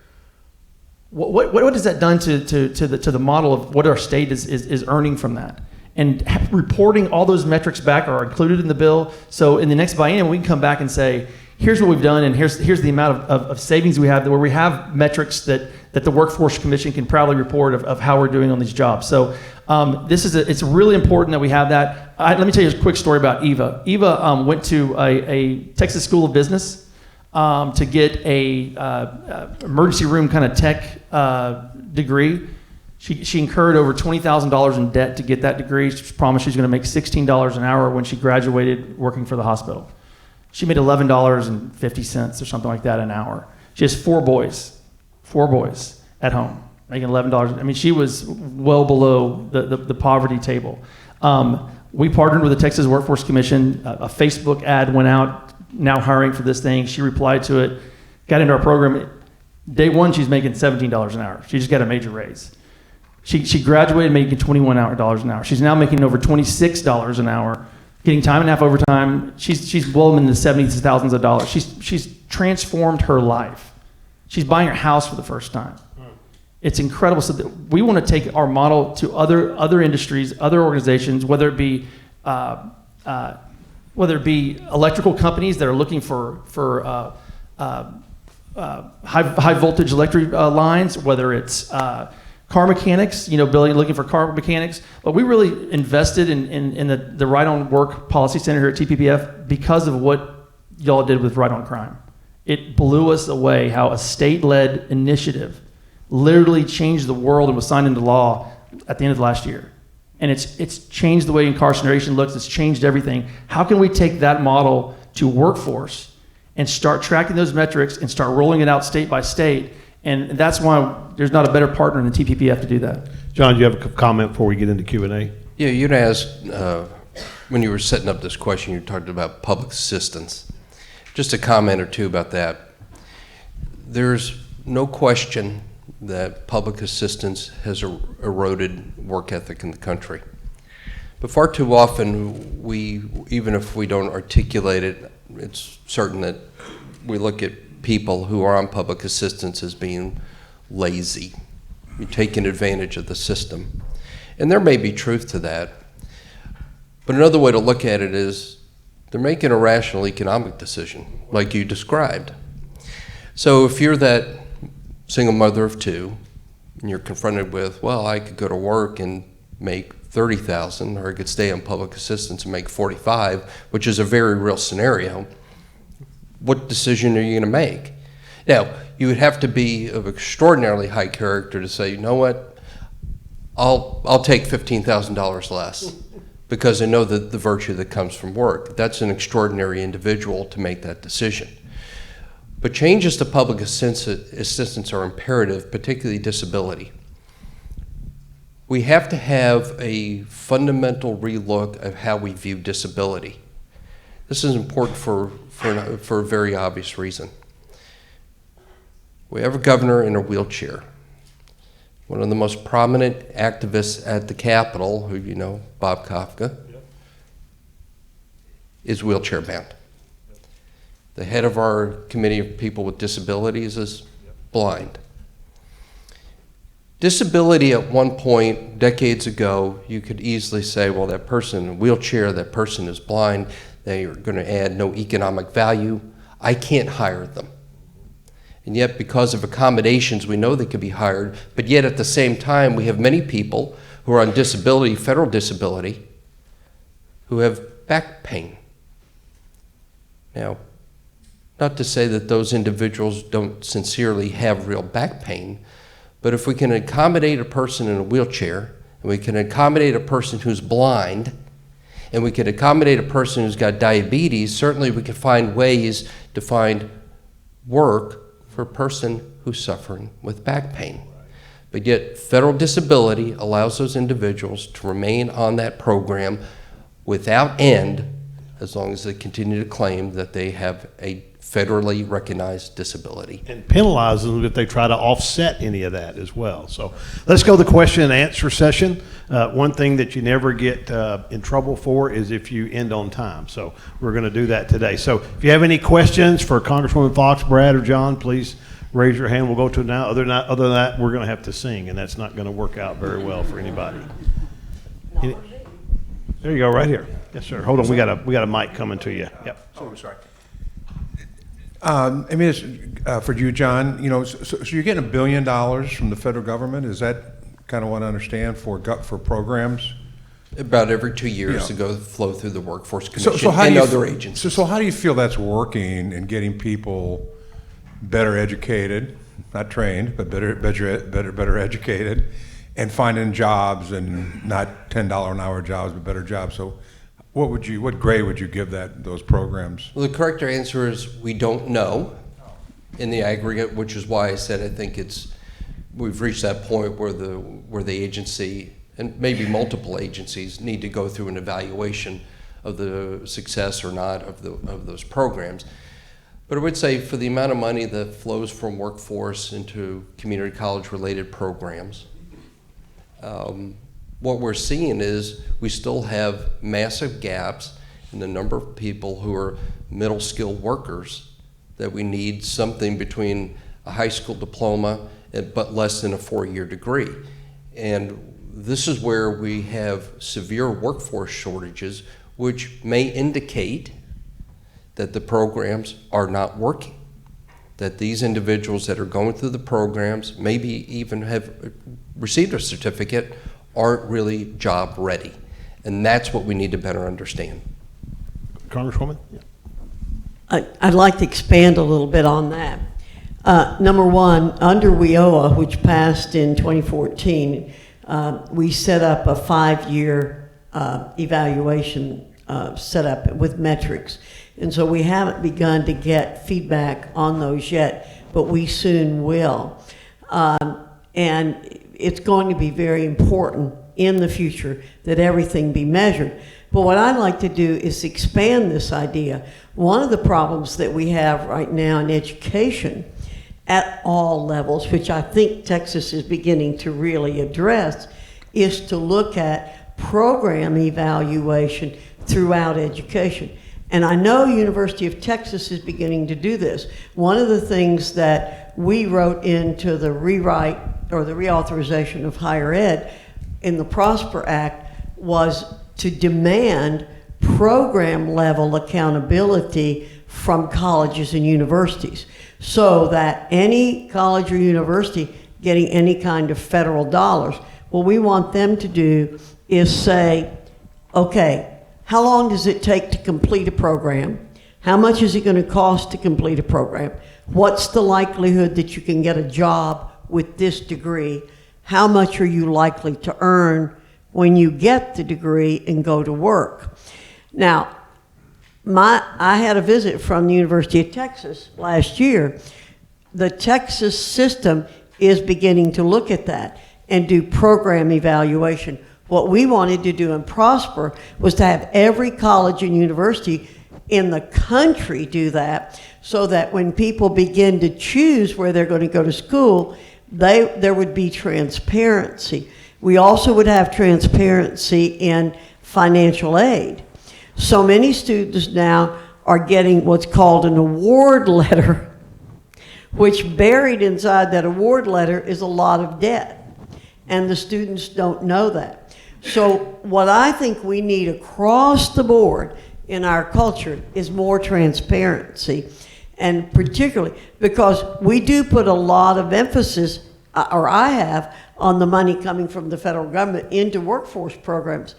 what has that done to the model of what our state is earning from that? And reporting all those metrics back are included in the bill. So in the next biennium, we can come back and say, here's what we've done, and here's the amount of savings we have, where we have metrics that the Workforce Commission can proudly report of how we're doing on these jobs. So it's really important that we have that. Let me tell you a quick story about Eva. Eva went to a Texas School of Business to get a emergency room kind of tech degree. She incurred over $20,000 in debt to get that degree. She promised she's going to make $16 an hour when she graduated working for the hospital. She made $11.50 or something like that an hour. She has four boys at home, making $11. I mean, she was well below the poverty table. We partnered with the Texas Workforce Commission. A Facebook ad went out, now hiring for this thing. She replied to it, got into our program. Day one, she's making $17 an hour. She just got a major raise. She graduated making $21 an hour. She's now making over $26 an hour, getting time and a half overtime. She's well in the 70s to thousands of dollars. She's transformed her life. She's buying her house for the first time. It's incredible. So we want to take our model to other industries, other organizations, whether it be electrical companies that are looking for high voltage electric lines, whether it's car mechanics, looking for car mechanics. But we really invested in the Right on Work Policy Center here at TPPF because of what y'all did with Right on Crime. It blew us away how a state-led initiative literally changed the world and was signed into law at the end of last year. And it's changed the way incarceration looks. It's changed everything. How can we take that model to workforce and start tracking those metrics and start rolling it out state by state? And that's why there's not a better partner than TPPF to do that. John, do you have a comment before we get into Q&A? Yeah, you'd asked, when you were setting up this question, you talked about public assistance. Just a comment or two about that. There's no question that public assistance has eroded work ethic in the country. But far too often, even if we don't articulate it, it's certain that we look at people who are on public assistance as being lazy, taking advantage of the system. And there may be truth to that. But another way to look at it is they're making a rational economic decision, like you described. So if you're that single mother of two, and you're confronted with, well, I could go to work and make $30,000, or I could stay on public assistance and make $45,000, which is a very real scenario. What decision are you going to make? Now, you would have to be of extraordinarily high character to say, you know what, I'll take $15,000 less because I know the virtue that comes from work. That's an extraordinary individual to make that decision. But changes to public assistance are imperative, particularly disability. We have to have a fundamental relook of how we view disability. This is important for a very obvious reason. We have a governor in a wheelchair. One of the most prominent activists at the Capitol, who you know, Bob Kafka, is wheelchair bound. The head of our Committee of People with Disabilities is blind. Disability at one point, decades ago, you could easily say, well, that person in a wheelchair, that person is blind, they are going to add no economic value. I can't hire them. And yet, because of accommodations, we know they could be hired, but yet at the same time, we have many people who are on disability, federal disability, who have back pain. Now, not to say that those individuals don't sincerely have real back pain, but if we can accommodate a person in a wheelchair, and we can accommodate a person who's blind, and we can accommodate a person who's got diabetes, certainly we can find ways to find work for a person who's suffering with back pain. But yet federal disability allows those individuals to remain on that program without end, as long as they continue to claim that they have a federally recognized disability. And penalizes them if they try to offset any of that as well. So let's go to the question and answer session. One thing that you never get in trouble for is if you end on time. So we're going to do that today. So if you have any questions for Congresswoman Foxx, Brad, or John, please raise your hand. We'll go to it now. Other than that, we're going to have to sing, and that's not going to work out very well for anybody. There you go, right here. Yes, sir. Hold on. We got a mic coming to you. Yep. Oh, I'm sorry. I mean, it's for you, John. You know, so you're getting $1 billion from the federal government. Is that kind of what I understand for programs? About every 2 years Yeah. to go flow through the Workforce Commission So how do and you other agencies. So how do you feel that's working in getting people better educated, not trained, but better educated, and finding jobs, and not $10 an hour jobs, but better jobs? So what grade would you give those programs? Well, the correct answer is we don't know in the aggregate, which is why I said I think we've reached that point where the agency, and maybe multiple agencies, need to go through an evaluation of the success or not of those programs. But I would say for the amount of money that flows from workforce into community college related programs, what we're seeing is we still have massive gaps in the number of people who are middle skilled workers, that we need something between a high school diploma but less than a 4-year degree. And this is where we have severe workforce shortages, which may indicate that the programs are not working, that these individuals that are going through the programs, maybe even have received a certificate, aren't really job ready. And that's what we need to better understand. Congresswoman? Yeah. I'd like to expand a little bit on that. Number one, under WIOA, which passed in 2014, we set up a 5-year evaluation setup with metrics. And so we haven't begun to get feedback on those yet, but we soon will. And it's going to be very important in the future that everything be measured. But what I'd like to do is expand this idea. One of the problems that we have right now in education at all levels, which I think Texas is beginning to really address, is to look at program evaluation throughout education. And I know University of Texas is beginning to do this. One of the things that we wrote into the rewrite or the reauthorization of higher ed in the Prosper Act was to demand program level accountability from colleges and universities, so that any college or university getting any kind of federal dollars, what we want them to do is say, okay, how long does it take to complete a program? How much is it going to cost to complete a program? What's the likelihood that you can get a job with this degree? How much are you likely to earn when you get the degree and go to work? Now, I had a visit from the University of Texas last year. The Texas system is beginning to look at that and do program evaluation. What we wanted to do in Prosper was to have every college and university in the country do that, so that when people begin to choose where they're going to go to school, there would be transparency. We also would have transparency in financial aid. So many students now are getting what's called an award letter, which buried inside that award letter is a lot of debt, and the students don't know that. So what I think we need across the board in our culture is more transparency, and particularly because we do put a lot of emphasis, or I have, on the money coming from the federal government into workforce programs.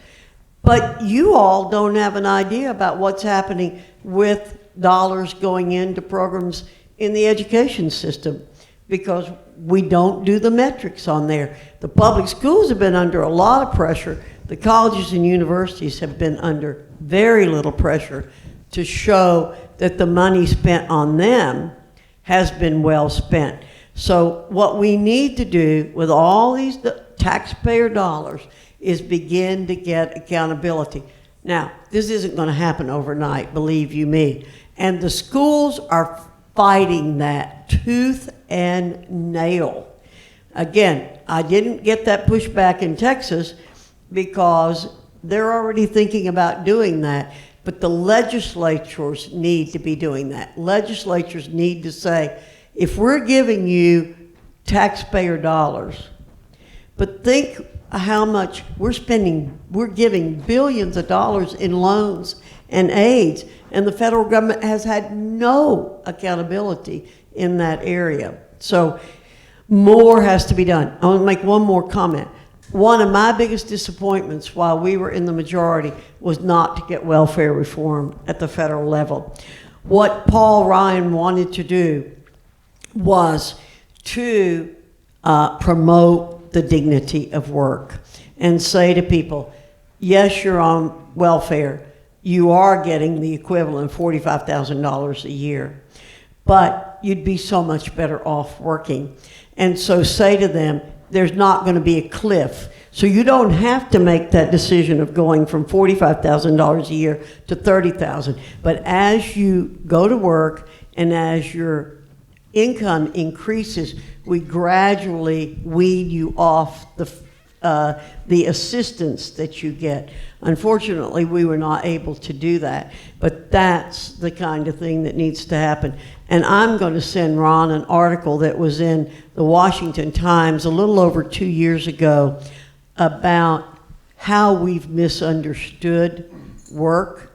But you all don't have an idea about what's happening with dollars going into programs in the education system, because we don't do the metrics on there. The public schools have been under a lot of pressure. The colleges and universities have been under very little pressure to show that the money spent on them has been well spent. So what we need to do with all these taxpayer dollars is begin to get accountability. Now, this isn't going to happen overnight, believe you me. And the schools are fighting that tooth and nail. Again, I didn't get that pushback in Texas because they're already thinking about doing that. But the legislatures need to be doing that. Legislatures need to say, if we're giving you taxpayer dollars, but think how much we're spending, we're giving billions of dollars in loans and aids, and the federal government has had no accountability in that area. So more has to be done. I want to make one more comment. One of my biggest disappointments while we were in the majority was not to get welfare reform at the federal level. What Paul Ryan wanted to do was to promote the dignity of work and say to people, yes, you're on welfare. You are getting the equivalent of $45,000 a year, but you'd be so much better off working. And so say to them, there's not going to be a cliff. So you don't have to make that decision of going from $45,000 a year to $30,000. But as you go to work and as your income increases, we gradually weed you off the assistance that you get. Unfortunately, we were not able to do that, but that's the kind of thing that needs to happen. And I'm going to send Ron an article that was in the Washington Times a little over 2 years ago about how we've misunderstood work.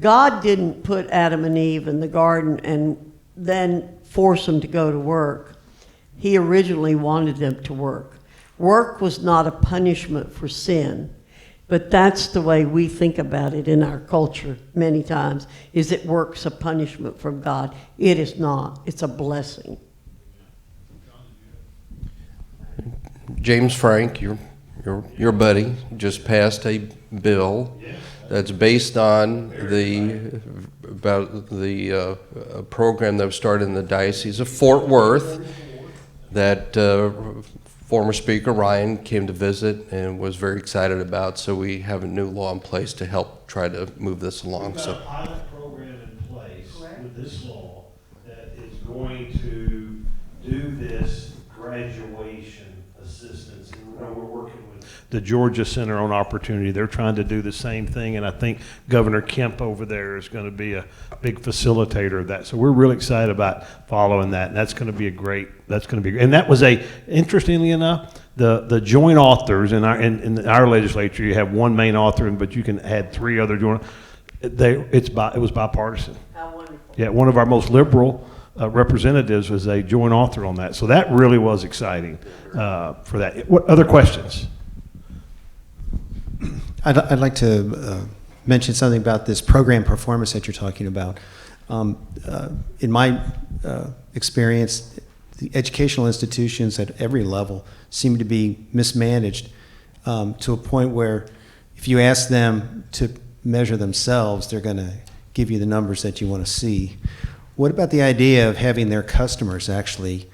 God didn't put Adam and Eve in the garden and then force them to go to work. He originally wanted them to work. Work was not a punishment for sin, but that's the way we think about it in our culture many times, is that work's a punishment from God. It is not. It's a blessing. James Frank, your buddy, just passed a bill that's based on the program that was started in the Diocese of Fort Worth that former Speaker Ryan came to visit and was very excited about. So we have a new law in place to help try to move this along. We've got a pilot program in place with this law that is going to do this graduation assistance. And we're working with the Georgia Center on Opportunity. They're trying to do the same thing, and I think Governor Kemp over there is going to be a big facilitator of that. So we're really excited about following that, and that's going to be and that was interestingly enough, the joint authors in our legislature, you have one main author, but you can add three other joint. It was bipartisan. How wonderful. Yeah, one of our most liberal representatives was a joint author on that. So that really was exciting for that. What other questions? I'd like to mention something about this program performance that you're talking about. In my experience, the educational institutions at every level seem to be mismanaged to a point where if you ask them to measure themselves, they're going to give you the numbers that you want to see. What about the idea of having their customers actually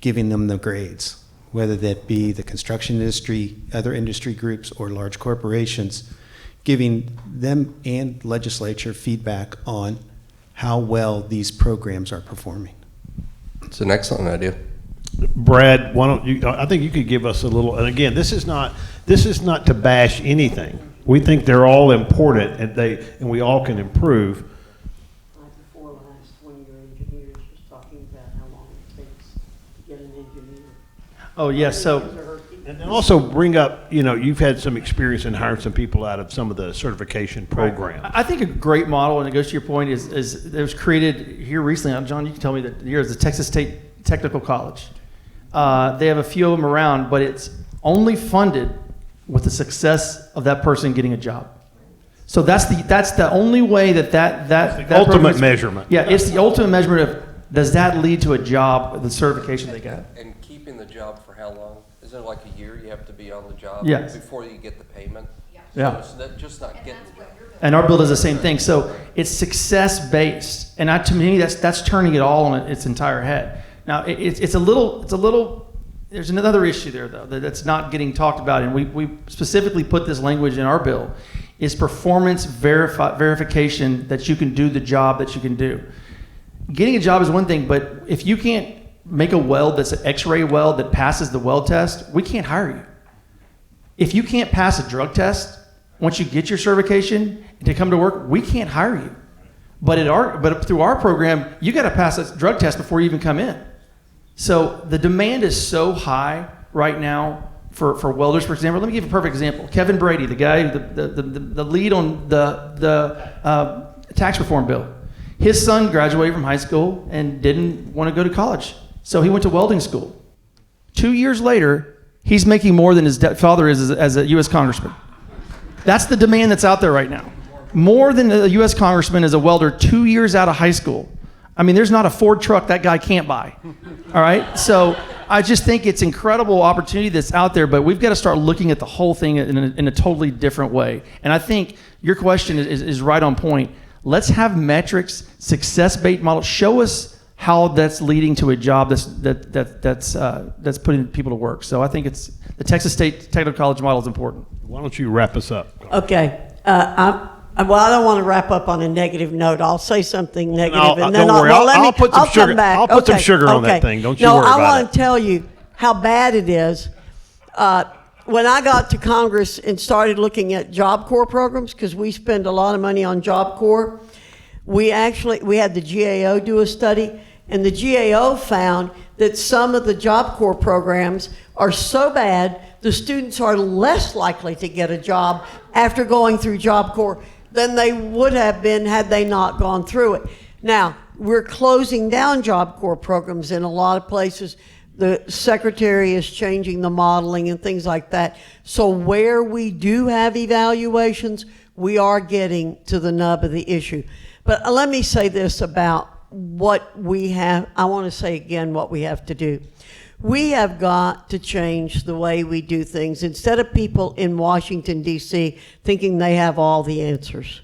giving them the grades, whether that be the construction industry, other industry groups, or large corporations, giving them and legislature feedback on how well these programs are performing? It's an excellent idea. Brad, why don't you? I think you could give us a little. And again, this is not to bash anything. We think they're all important, and we all can improve. Before last, one of your engineers was talking about how long it takes to get an engineer. Oh, yes. So, And then also bring up, you've had some experience in hiring some people out of some of the certification programs. I think a great model, and it goes to your point, is it was created here recently. John, you can tell me that here is the Texas State Technical College. They have a few of them around, but it's only funded with the success of that person getting a job. So that's the only way that Ultimate measurement. Yeah, it's the ultimate measurement of, does that lead to a job, the certification they got. And keeping the job for how long? Isn't it like a year you have to be on the job Yes. before you get the payment? Yeah. So it's just not getting the job. And our bill does the same thing. So it's success-based. And to me, that's turning it all on its entire head. Now, it's a little, there's another issue there, though, that's not getting talked about. And we specifically put this language in our bill, is performance verification that you can do the job that you can do. Getting a job is one thing, but if you can't make a weld that's an X-ray weld that passes the weld test, we can't hire you. If you can't pass a drug test, once you get your certification to come to work, we can't hire you. But through our program, you got to pass a drug test before you even come in. So the demand is so high right now for welders, for example. Let me give you a perfect example. Kevin Brady, the guy, the lead on the tax reform bill. His son graduated from high school and didn't want to go to college. So he went to welding school. 2 years later, he's making more than his father is as a U.S. congressman. That's the demand that's out there right now. More than a U.S. congressman as a welder 2 years out of high school. I mean, there's not a Ford truck that guy can't buy. All right? So I just think it's incredible opportunity that's out there, but we've got to start looking at the whole thing in a totally different way. And I think your question is right on point. Let's have metrics, success-based models. Show us how that's leading to a job that's putting people to work. So I think it's the Texas State Technical College model is important. Why don't you wrap us up? Okay. Well, I don't want to wrap up on a negative note. I'll say something negative, and then don't worry. I'll put some sugar. come back. I'll put some sugar on that Okay. thing. Don't you worry I about want it. to tell you how bad it is. When I got to Congress and started looking at Job Corps programs, because we spend a lot of money on Job Corps, we had the GAO do a study, and the GAO found that some of the Job Corps programs are so bad, the students are less likely to get a job after going through Job Corps than they would have been had they not gone through it. Now, we're closing down Job Corps programs in a lot of places. The secretary is changing the modeling and things like that. So where we do have evaluations, we are getting to the nub of the issue. But let me say this about what we have. I want to say again what we have to do. We have got to change the way we do things. Instead of people in Washington, D.C. thinking they have all the answers,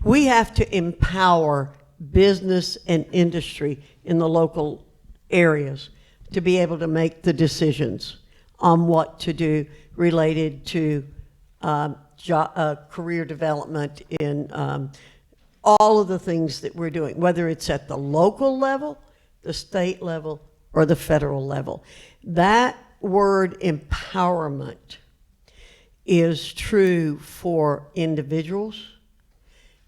we have to empower business and industry in the local areas to be able to make the decisions on what to do related to career development in all of the things that we're doing, whether it's at the local level, the state level, or the federal level. That word empowerment is true for individuals,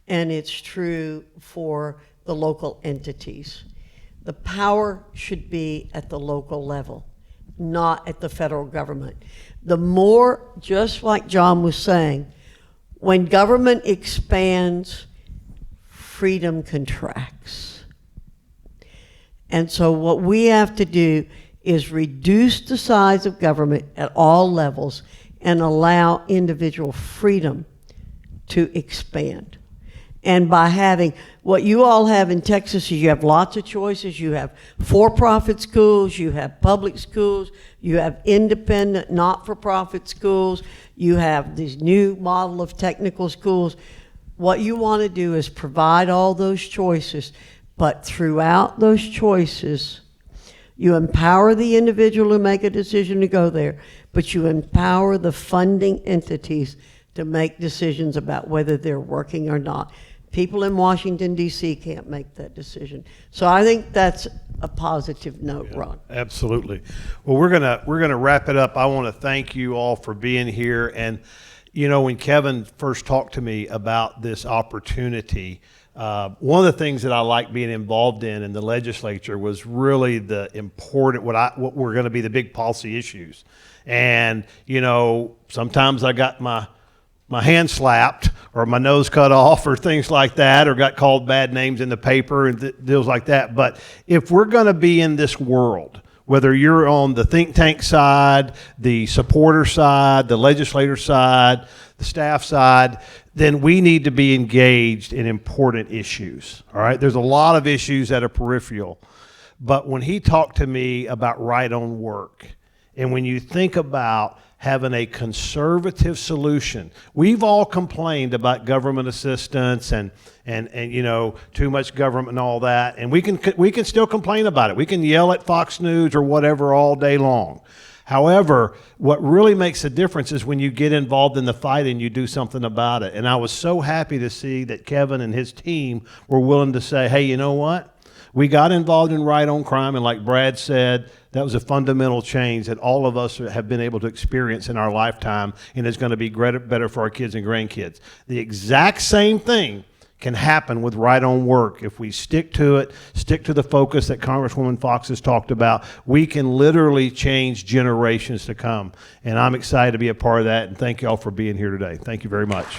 and it's true for the local entities. The power should be at the local level, not at the federal government. The more, just like John was saying, when government expands, freedom contracts. And so what we have to do is reduce the size of government at all levels and allow individual freedom to expand. And by having, what you all have in Texas is you have lots of choices. You have for-profit schools, you have public schools, you have independent, not-for-profit schools, you have this new model of technical schools. What you want to do is provide all those choices, but throughout those choices, you empower the individual to make a decision to go there, but you empower the funding entities to make decisions about whether they're working or not. People in Washington, D.C. can't make that decision. So I think that's a positive note, Ron. Absolutely. Well, we're gonna wrap it up. I want to thank you all for being here. And you know, when Kevin first talked to me about this opportunity, one of the things that I like being involved in the legislature was really the important, what were going to be the big policy issues. And, you know, sometimes I got my hand slapped or my nose cut off or things like that, or got called bad names in the paper and deals like that. But if we're going to be in this world, whether you're on the think tank side, the supporter side, the legislator side, the staff side, then we need to be engaged in important issues. All right. There's a lot of issues that are peripheral. But when he talked to me about right on work, and when you think about having a conservative solution. We've all complained about government assistance and you know, too much government and all that, and we can still complain about it. We can yell at Fox News or whatever all day long. However, what really makes a difference is when you get involved in the fight and you do something about it. And I was so happy to see that Kevin and his team were willing to say, hey, you know what? We got involved in right on crime, and like Brad said, that was a fundamental change that all of us have been able to experience in our lifetime, and is going to be better for our kids and grandkids. The exact same thing can happen with right on work. If we stick to it, stick to the focus that Congresswoman Foxx has talked about, we can literally change generations to come. And I'm excited to be a part of that, and thank you all for being here today. Thank you very much.